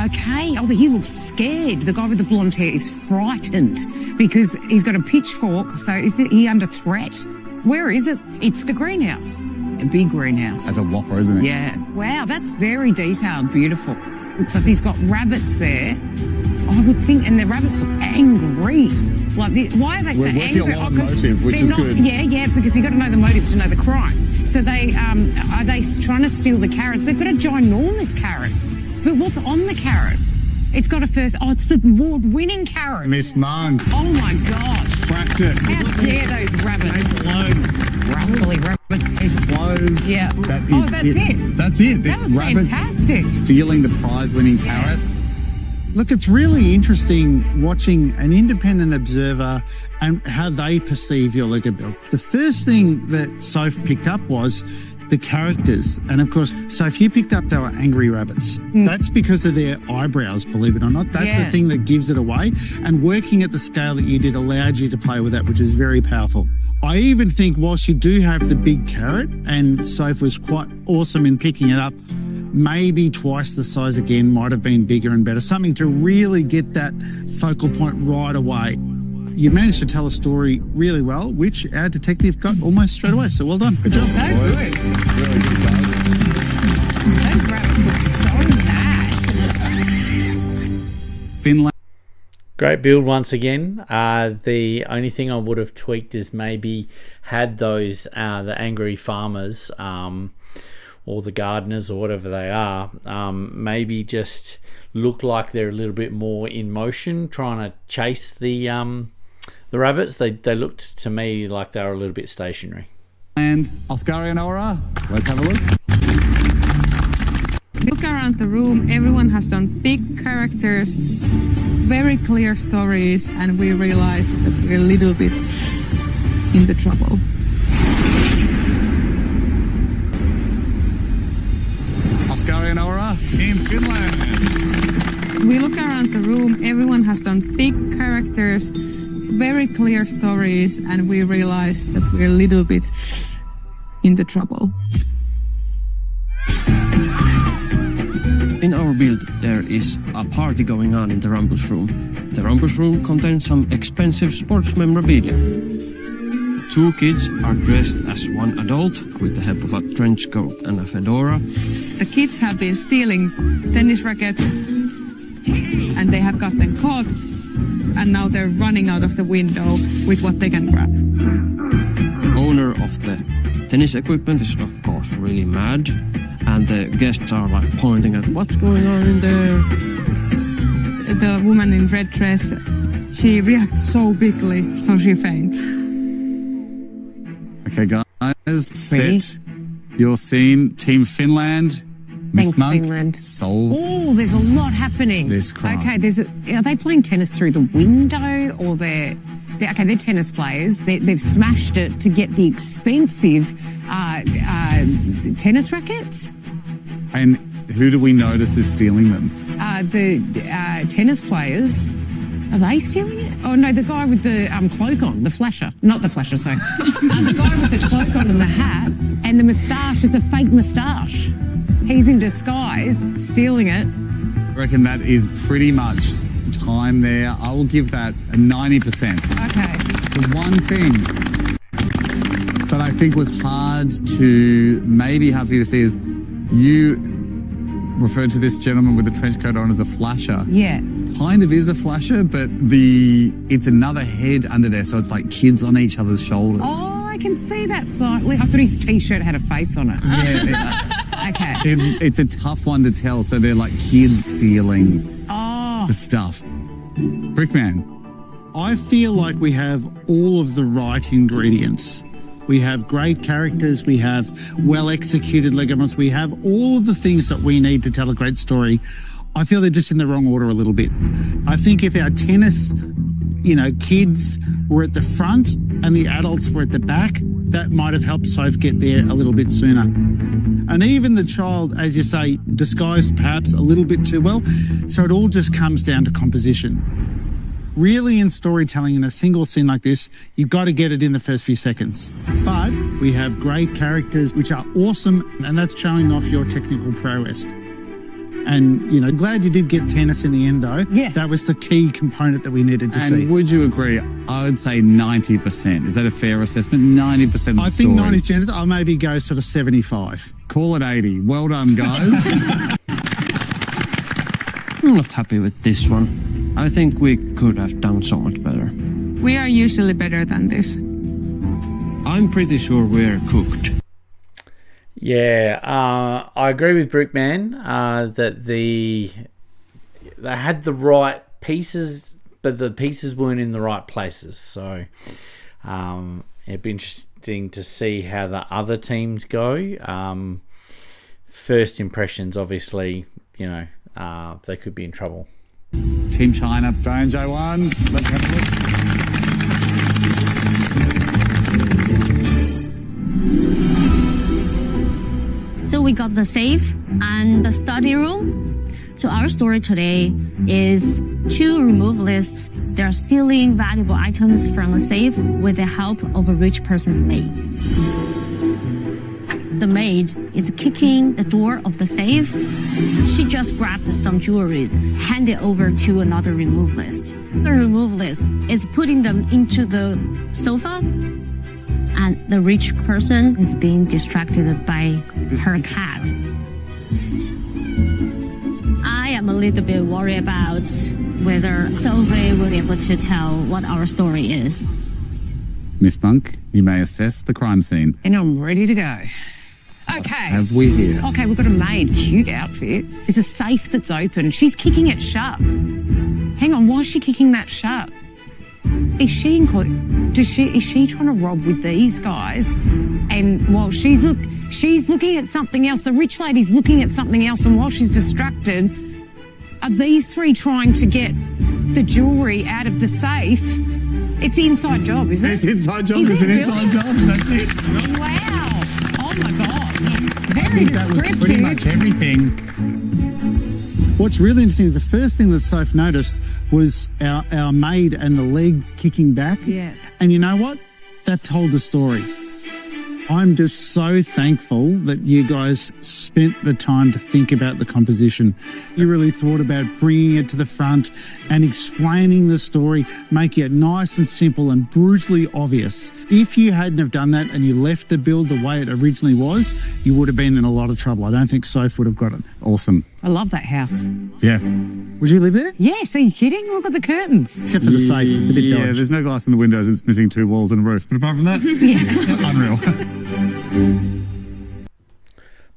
okay. Oh, he looks scared. The guy with the blonde hair is frightened because he's got a pitchfork. So is he under threat? Where is it? It's the greenhouse. A big greenhouse. That's a whopper, isn't it? Yeah. Wow, that's very detailed, beautiful. Looks like he's got rabbits there. I would think, and the rabbits look angry. Like, why are they so angry? We're working a lot of motive, which is good. Yeah, because you've got to know the motive to know the crime. So are they trying to steal the carrots? They've got a ginormous carrot. But what's on the carrot? It's got it's the award-winning carrot. Miss Monk. Oh my gosh. Cracked it. How dare those rabbits. Rascally rabbits. His clothes. Yeah. That's it. That's it. That was rabbits fantastic. stealing the prize-winning carrot. Look, it's really interesting watching an independent observer and how they perceive your Lego build. The first thing that Soph picked up was the characters. And of course, Soph, you picked up they were angry rabbits. That's because of their eyebrows, believe it or not. That's the thing that gives it away. And working at the scale that you did allowed you to play with that, which is very powerful. I even think whilst you do have the big carrot, and Soph was quite awesome in picking it up, maybe twice the size again might have been bigger and better. Something to really get that focal point right away. You managed to tell a story really well, which our detective got almost straight away. So well done. Good job. So boys. good. Really good, guys. Those rabbits look so mad. Finland. Great build once again. The only thing I would have tweaked is maybe had those the angry farmers or the gardeners or whatever they are, maybe just look like they're a little bit more in motion, trying to chase the rabbits. They looked to me like they were a little bit stationary. And Oscar and Aura, let's have a look. Look around the room. Everyone has done big characters, very clear stories, and we realize that we're a little bit in the trouble. Oscar and Aura, Team Finland. We look around the room. Everyone has done big characters, very clear stories, and we realize that we're a little bit in the trouble. In our build, there is a party going on in the Rumpus room. The Rumpus room contains some expensive sports memorabilia. 2 kids are dressed as one adult with the help of a trench coat and a fedora. The kids have been stealing tennis rackets, and they have gotten caught, and now they're running out of the window with what they can grab. The owner of the tennis equipment is, of course, really mad. And the guests are like pointing at what's going on in there. The woman in red dress, she reacts so bigly, so she faints. Okay, guys, Ready? set your scene. Team Finland, Miss Thanks, Monk, Finland. Soul. Oh, there's a lot happening. There's crime. Okay, are they playing tennis through the window, or they're tennis players. They've smashed it to get the expensive tennis rackets. And who do we notice is stealing them? The tennis players. Are they stealing it? Oh, no, the guy with the cloak on, the flasher. Not the flasher, sorry. The guy with the cloak on and the hat and the moustache, it's a fake moustache. He's in disguise, stealing it. I reckon that is pretty much time there. I will give that a 90%. Okay. The one thing that I think was hard to maybe have you to see is you referred to this gentleman with the trench coat on as a flasher. Yeah. Kind of is a flasher, but it's another head under there, so it's like kids on each other's shoulders. Oh, I can see that slightly. I thought his T-shirt had a face on it. Yeah. Okay. It's a tough one to tell, so they're like kids stealing Oh. the stuff. Brickman. I feel like we have all of the right ingredients. We have great characters, we have well-executed Lego models, we have all of the things that we need to tell a great story. I feel they're just in the wrong order a little bit. I think if our tennis, kids were at the front and the adults were at the back, that might have helped Soph get there a little bit sooner. And even the child, as you say, disguised perhaps a little bit too well. So it all just comes down to composition. Really, in storytelling, in a single scene like this, you've got to get it in the first few seconds. But we have great characters, which are awesome, and that's showing off your technical prowess. And, I'm glad you did get tennis in the end, though. Yeah. That was the key component that we needed to see. And would you agree? I would say 90%. Is that a fair assessment? 90% of the story. I think 90 is generous. I'll maybe go sort of 75. Call it 80. Well done, guys. I'm not happy with this one. I think we could have done so much better. We are usually better than this. I'm pretty sure we're cooked. Yeah, I agree with Brickman that they had the right pieces, but the pieces weren't in the right places. So it'd be interesting interesting to see how the other teams go. First impressions, obviously, you know, they could be in trouble. Team China, danger one. Let's have a look. So we got the safe and the study room. So our story today is 2 removalists. They're stealing valuable items from a safe with the help of a rich person's maid. The maid is kicking the door of the safe. She just grabbed some jewelry, hand it over to another removalist. The removalist is putting them into the sofa, and the rich person is being distracted by her cat. I am a little bit worried about whether Sophie will be able to tell what our story is. Miss Monk, you may assess the crime scene. And I'm ready to go. Okay. Have we here? Okay, we've got a maid. Cute outfit. There's a safe that's open. She's kicking it shut. Hang on, why is she kicking that shut? Is she is she trying to rob with these guys? And while she's looking at something else, the rich lady's looking at something else, and while she's distracted, are these 3 trying to get the jewellery out of the safe? It's an inside job, isn't it? It's inside job. Is It's it an really? inside job. That's it. Wow. Oh my God. I Very think that was pretty much descriptive. everything. What's really interesting is the first thing that Soph noticed was our maid and the leg kicking back. Yeah. And you know what? That told the story. I'm just so thankful that you guys spent the time to think about the composition. You really thought about bringing it to the front and explaining the story, making it nice and simple and brutally obvious. If you hadn't have done that and you left the build the way it originally was, you would have been in a lot of trouble. I don't think Soph would have got it. Awesome. I love that house. Yeah. Would you live there? Yes, are you kidding? Look at the curtains. Except for the safe. It's a bit Yeah, dodgy. there's no glass in the windows. It's missing 2 walls and a roof. But apart from that, unreal.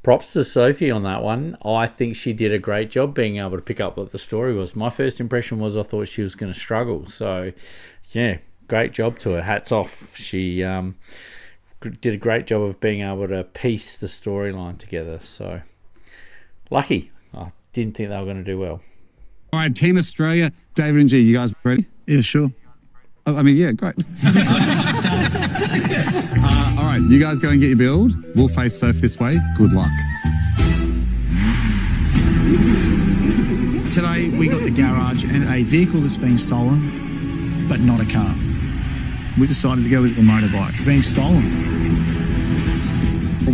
Props to Sophie on that one. I think she did a great job being able to pick up what the story was. My first impression was I thought she was going to struggle. So, yeah, great job to her. Hats off. She did a great job of being able to piece the storyline together. So, lucky. I didn't think they were going to do well. All right, Team Australia, David and G, you guys ready? Yeah, sure. I mean, yeah, great. All right, you guys go and get your build. We'll face Soph this way. Good luck. Today we got the garage and a vehicle that's been stolen, but not a car. We decided to go with the motorbike being stolen.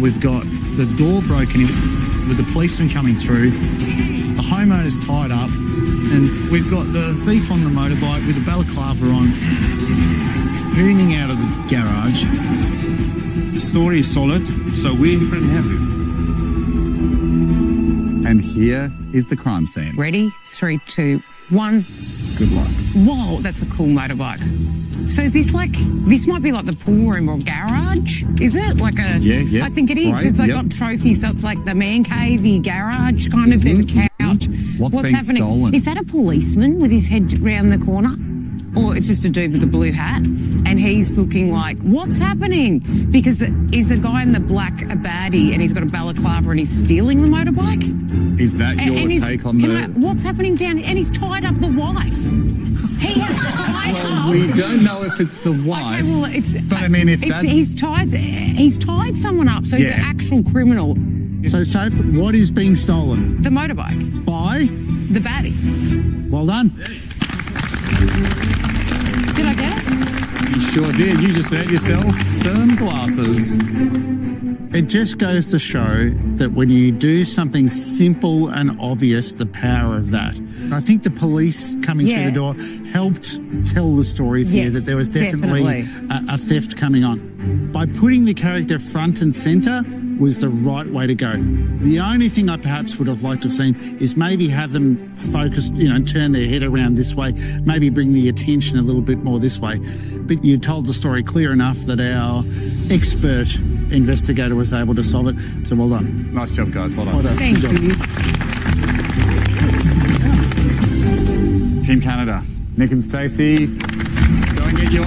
We've got the door broken in with the policeman coming through. The homeowner's tied up, and we've got the thief on the motorbike with a balaclava on, hooning out of the garage. The story is solid, so we're pretty happy. And here is the crime scene. Ready? 3, 2, 1. Good luck. Whoa, that's a cool motorbike. So is this might be like the pool room or garage? Is it like a? Yeah. I think it is. Right, It's like yep. got trophies, so it's like the man cavey garage kind of. There's a couch. What's being happening? stolen? Is that a policeman with his head round the corner? Or it's just a dude with a blue hat and he's looking like, what's happening? Because is a guy in the black a baddie and he's got a balaclava and he's stealing the motorbike? Is that your take on the... What's happening down? And he's tied up the wife. He has tied up. We don't know if it's the wife. Okay, well, but I mean, if that's... He's tied someone up, so he's an actual criminal. So, Soph, what is being stolen? The motorbike. By? The baddie. Well done. Did I get it? You sure did. You just earned yourself some glasses. It just goes to show that when you do something simple and obvious, the power of that. I think the police coming through the door helped tell the story for you that there was definitely a theft coming on. By putting the character front and centre was the right way to go. The only thing I perhaps would have liked to have seen is maybe have them focus, turn their head around this way, maybe bring the attention a little bit more this way. But you told the story clear enough that our expert investigator was able to solve it. So well done. Nice job, guys. Well done. Thank you. Team Canada, Nick and Stacey, go and get your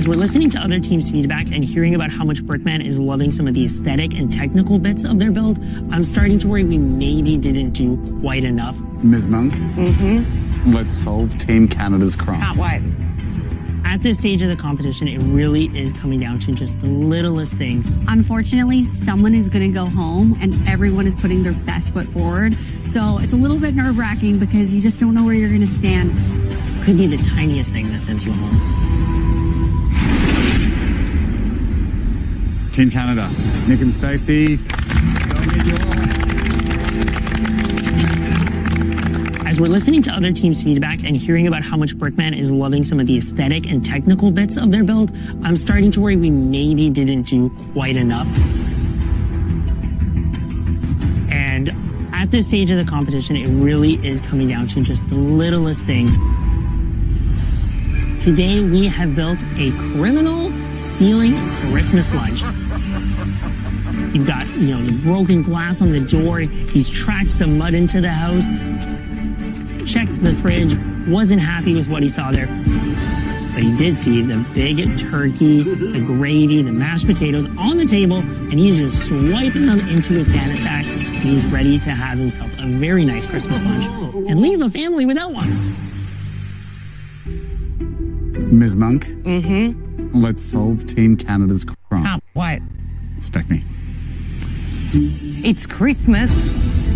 As we're listening to other teams' feedback and hearing about how much Brickman is loving some of the aesthetic and technical bits of their build, I'm starting to worry we maybe didn't do quite enough. Ms. Monk, let's solve Team Canada's crime. Can't wait. At this stage of the competition, it really is coming down to just the littlest things. Unfortunately, someone is going to go home and everyone is putting their best foot forward. So it's a little bit nerve-wracking because you just don't know where you're going to stand. Could be the tiniest thing that sends you home. Team Canada, Nick and Stacey. As we're listening to other teams' feedback and hearing about how much Brickman is loving some of the aesthetic and technical bits of their build, I'm starting to worry we maybe didn't do quite enough. And at this stage of the competition, it really is coming down to just the littlest things. Today, we have built a criminal stealing Christmas lunch. You've got, the broken glass on the door. He's tracked some mud into the house. Checked the fridge, wasn't happy with what he saw there. But he did see the big turkey, the gravy, the mashed potatoes on the table, and he's just swiping them into his Santa sack. And he's ready to have himself a very nice Christmas lunch and leave a family without one. Ms. Monk, let's solve Team Canada's crime. Can't wait. Expect me. It's Christmas,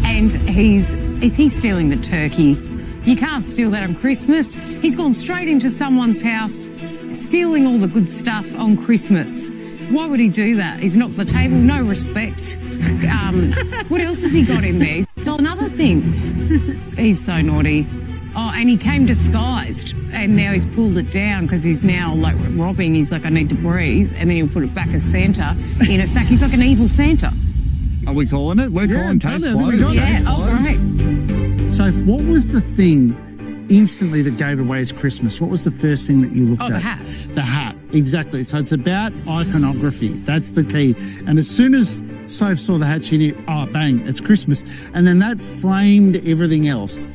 and is he stealing the turkey? You can't steal that on Christmas. He's gone straight into someone's house, stealing all the good stuff on Christmas. Why would he do that? He's knocked the table, no respect. What else has he got in there? He's stolen other things. He's so naughty. Oh, and he came disguised, and now he's pulled it down because he's now like robbing. He's like, I need to breathe, and then he'll put it back as Santa in a sack. He's like an evil Santa. Are we calling it? We're calling case closed. Yeah, great. So what was the thing instantly that gave away his Christmas? What was the first thing that you looked at? Oh, the hat. The hat, exactly. So it's about iconography. That's the key. And as soon as Soph saw the hat, she knew, oh, bang, it's Christmas. And then that framed everything else.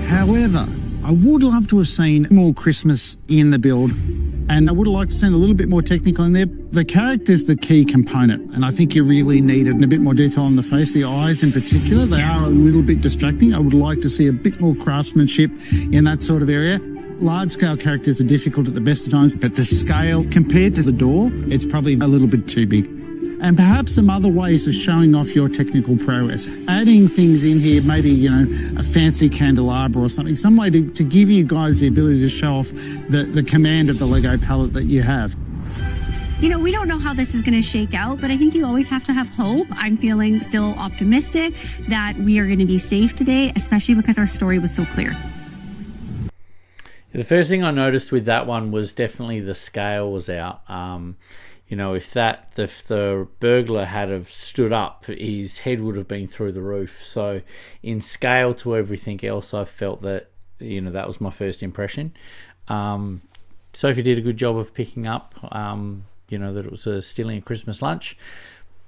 However, I would love to have seen more Christmas in the build, and I would have liked to see a little bit more technical in there. The character's the key component, and I think you really needed a bit more detail on the face, the eyes in particular. They are a little bit distracting. I would like to see a bit more craftsmanship in that sort of area. Large-scale characters are difficult at the best of times, but the scale, compared to the door, it's probably a little bit too big. And perhaps some other ways of showing off your technical prowess. Adding things in here, maybe, a fancy candelabra or something, some way to give you guys the ability to show off the command of the Lego palette that you have. We don't know how this is going to shake out, but I think you always have to have hope. I'm feeling still optimistic that we are going to be safe today, especially because our story was so clear. The first thing I noticed with that one was definitely the scale was out. If the burglar had have stood up, his head would have been through the roof. So in scale to everything else, I felt that, that was my first impression. Sophie did a good job of picking up, that it was stealing a Christmas lunch.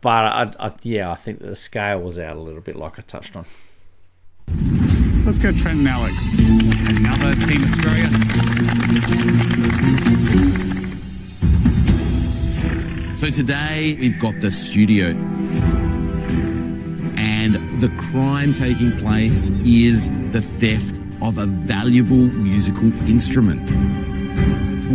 But I think that the scale was out a little bit, like I touched on. Let's go Trent and Alex. Another Team Australia. So today we've got the studio, and the crime taking place is the theft of a valuable musical instrument.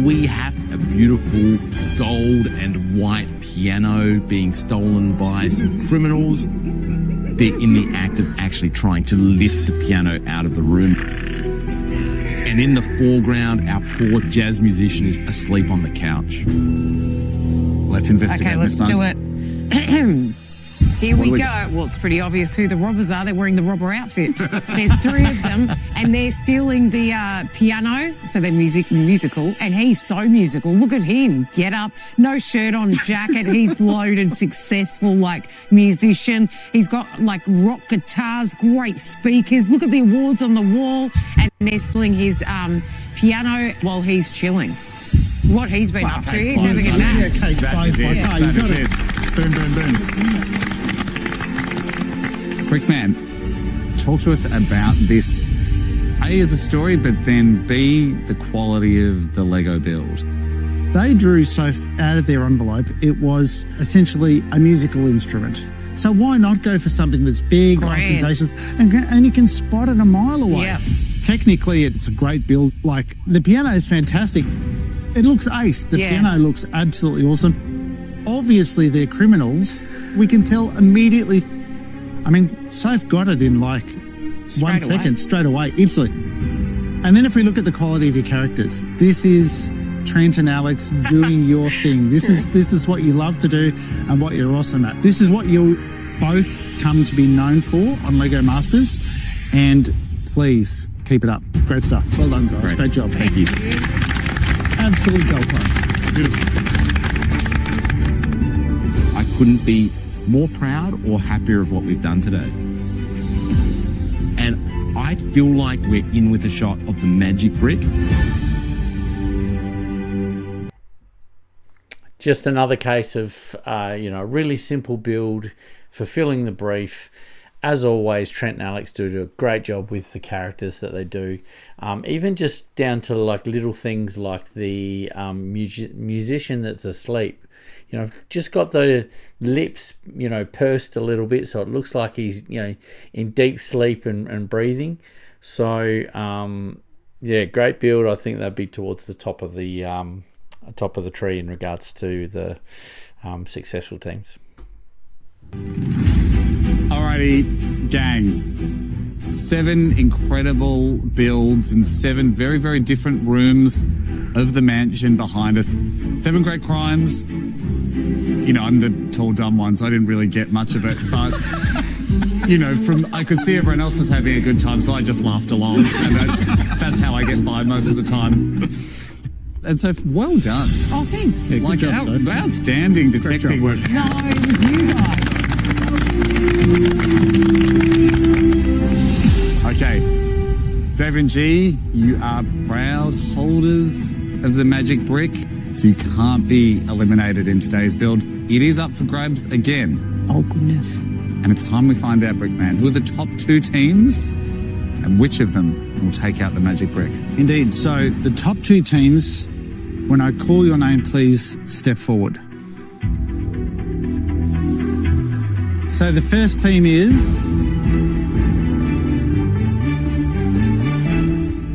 We have a beautiful gold and white piano being stolen by some criminals. They're in the act of actually trying to lift the piano out of the room. And in the foreground, our poor jazz musician is asleep on the couch. Let's investigate. Okay, let's do it. Here we go. Well, it's pretty obvious who the robbers are. They're wearing the robber outfit. There's three of them, and they're stealing the piano. So they're musical, and he's so musical. Look at him. Get up, no shirt on, jacket. He's loaded, successful, musician. He's got rock guitars, great speakers. Look at the awards on the wall, and they're stealing his piano while he's chilling. What he's been up to. He's having a nap. Yeah, case closed by car. You got it. Boom, boom, boom. Brickman, talk to us about this. A, is the story, but then B, the quality of the Lego build. They drew out of their envelope, it was essentially a musical instrument. So why not go for something that's big, ostentatious, and you can spot it a mile away? Yeah. Technically, it's a great build. Like, the piano is fantastic. It looks ace. The piano looks absolutely awesome. Obviously, they're criminals. We can tell immediately. I mean, Soph got it in like 1 second, straight away, instantly. And then if we look at the quality of your characters, this is Trent and Alex doing your thing. This is what you love to do and what you're awesome at. This is what you'll both come to be known for on Lego Masters. And please keep it up. Great stuff. Well done, guys. Great job. Thank you. Absolute gold time. Beautiful. I couldn't be more proud or happier of what we've done today. And I feel like we're in with a shot of the magic brick. Just another case of, a really simple build, fulfilling the brief. As always, Trent and Alex do a great job with the characters that they do. Even just down to like little things like the musician that's asleep. Just got the lips, pursed a little bit, so it looks like he's, in deep sleep and breathing. So, great build. I think that'd be towards the top of the tree in regards to the successful teams. Alrighty, gang. 7 incredible builds in 7 very, very different rooms of the mansion behind us. 7 great crimes. I'm the tall, dumb one, so I didn't really get much of it. But, I could see everyone else was having a good time, so I just laughed along. And that's how I get by most of the time. And so, well done. Oh, thanks. Yeah, like, outstanding detecting work. No, it was you guys. Okay. David and G, you are proud holders of the magic brick, so you can't be eliminated in today's build. It is up for grabs again. Oh, goodness. And it's time we find out, Brickman, who are the top 2 teams and which of them will take out the magic brick. Indeed. So the top 2 teams, when I call your name, please step forward. So the first team is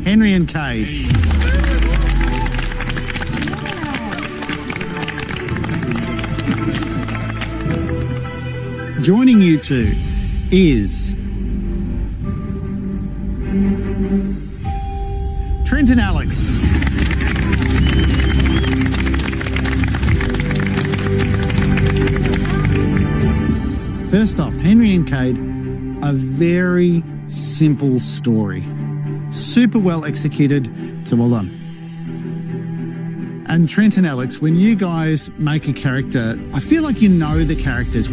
Henry and Kay. Joining you two is Trent and Alex. First off, Henry and Cade, a very simple story. Super well executed, so well done. And Trent and Alex, when you guys make a character, I feel like you know the characters.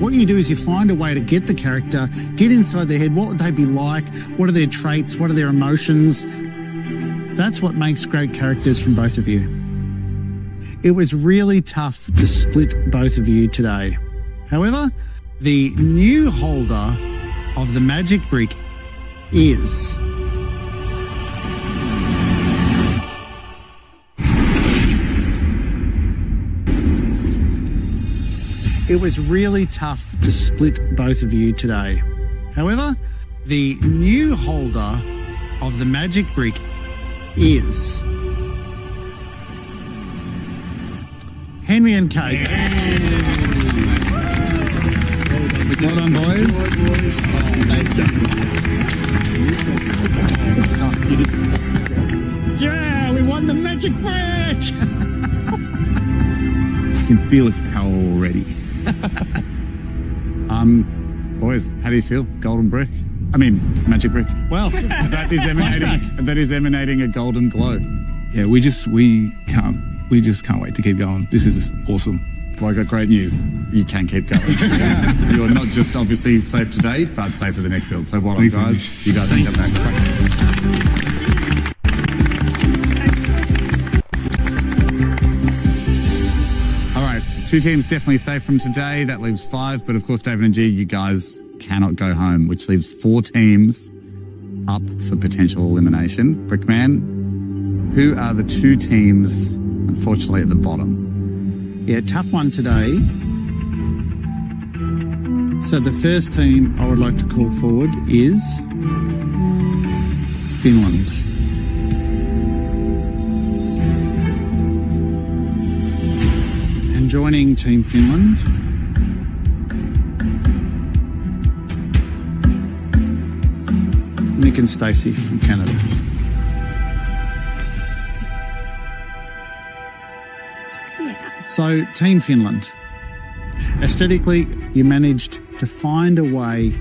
What you do is you find a way to get the character, get inside their head. What would they be like? What are their traits? What are their emotions? That's what makes great characters from both of you. It was really tough to split both of you today. However, the new holder of the magic brick is It was really tough to split both of you today. However, the new holder of the magic brick is Henry and Kate. Well done, boys. Yeah, we won the magic brick! I can feel its power already. Boys, how do you feel? Golden brick? I mean, magic brick. Well, that is emanating a golden glow. Yeah, we just can't wait to keep going. This is awesome. Well, I got great news. You can keep going. You're not just obviously safe today, but safe for the next build. So well done, guys. You guys can jump back. All right, 2 teams definitely safe from today. That leaves 5. But of course, David and G, you guys cannot go home, which leaves 4 teams up for potential elimination. Brickman, who are the two teams, unfortunately, at the bottom? Yeah, tough one today. So the first team I would like to call forward is Finland. And joining Team Finland, Nick and Stacey from Canada. So, Team Finland. Aesthetically, you managed to find a way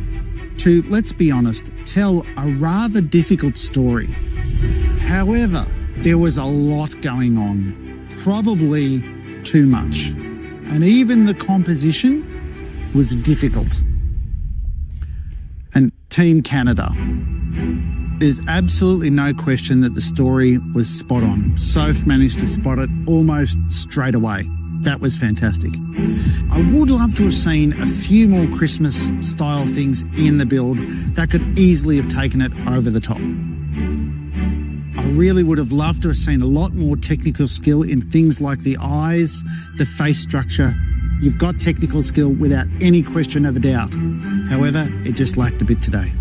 to, let's be honest, tell a rather difficult story. However, there was a lot going on, probably too much. And even the composition was difficult. And Team Canada. There's absolutely no question that the story was spot on. Soph managed to spot it almost straight away. That was fantastic. I would love to have seen a few more Christmas style things in the build that could easily have taken it over the top. I really would have loved to have seen a lot more technical skill in things like the eyes, the face structure. You've got technical skill without any question of a doubt. However, it just lacked a bit today.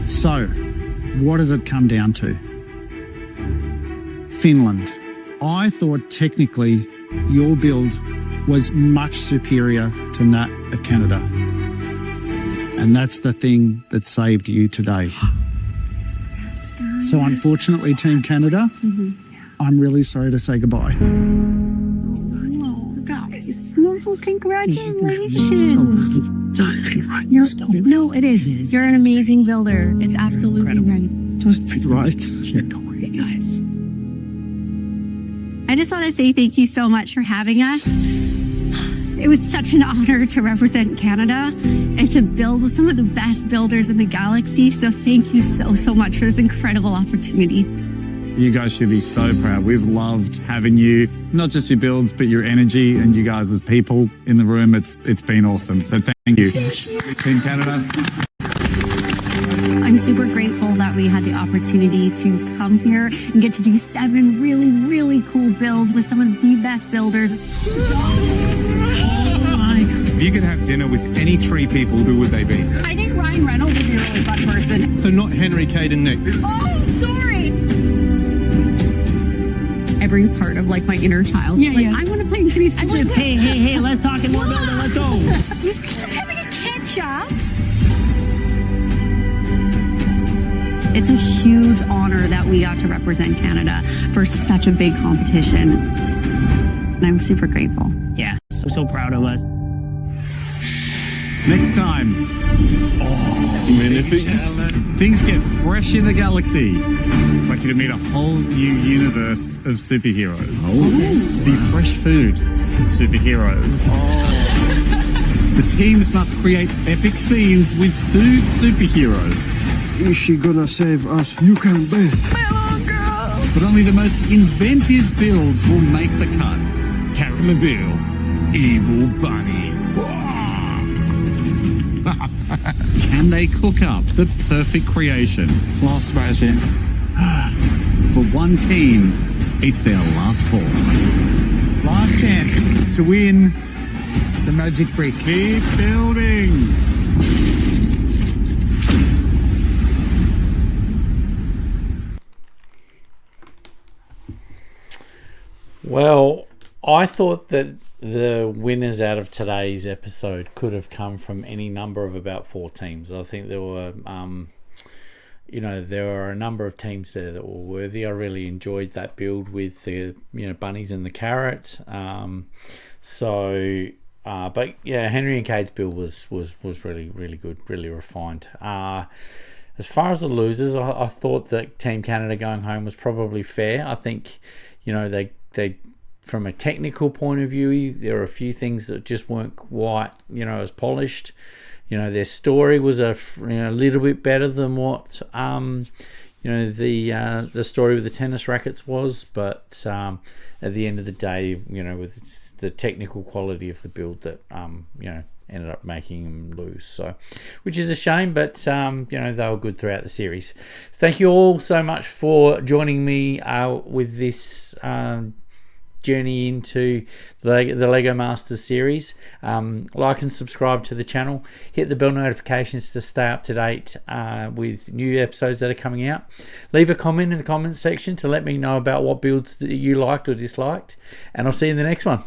So, what does it come down to? Finland. I thought technically your build was much superior to that of Canada. And that's the thing that saved you today. So unfortunately, Team Canada, I'm really sorry to say goodbye. Oh, guys. No, congratulations. No, it is. You're an amazing builder. It's absolutely right. Just right. Don't worry, guys. I just want to say thank you so much for having us. It was such an honor to represent Canada and to build with some of the best builders in the galaxy. So thank you so much for this incredible opportunity. You guys should be so proud. We've loved having you, not just your builds, but your energy and you guys as people in the room. It's been awesome. So thank you. Team Canada. I'm super grateful that we had the opportunity to come here and get to do 7 really, really cool builds with some of the best builders. If you could have dinner with any 3 people, who would they be? I think Ryan Reynolds would be a really fun person. So not Henry, Kate and Nick. Oh, sorry. Every part of like my inner child. Yeah, like, I want to play in these. Hey, let's talk more building. Let's go. Just having a catch up. It's a huge honor that we got to represent Canada for such a big competition. And I'm super grateful. Yeah, so proud of us. Next time. Many things. Things get fresh in the galaxy. I'd like you to meet a whole new universe of superheroes. The fresh food superheroes. The teams must create epic scenes with food superheroes. Is she gonna save us? You can bet. But only the most inventive builds will make the cut. Catmobile, Evil Bunny. Can they cook up the perfect creation? Last spicy. For one team, it's their last course. Last chance to win the magic brick. Keep building. Well, I thought that the winners out of today's episode could have come from any number of about 4 teams. I think there were, there were a number of teams there that were worthy. I really enjoyed that build with the, bunnies and the carrot. But yeah, Henry and Kate's build was really, really good, really refined. As far as the losers, I thought that Team Canada going home was probably fair. I think, they from a technical point of view, there are a few things that just weren't quite, as polished. Their story was a little bit better than what, the story with the tennis rackets was. But at the end of the day, with the technical quality of the build that, ended up making him lose. So, which is a shame, but they were good throughout the series. Thank you all so much for joining me with this journey into the Lego Masters series. Like and subscribe to the channel. Hit the bell notifications to stay up to date with new episodes that are coming out. Leave a comment in the comments section to let me know about what builds that you liked or disliked. And I'll see you in the next one.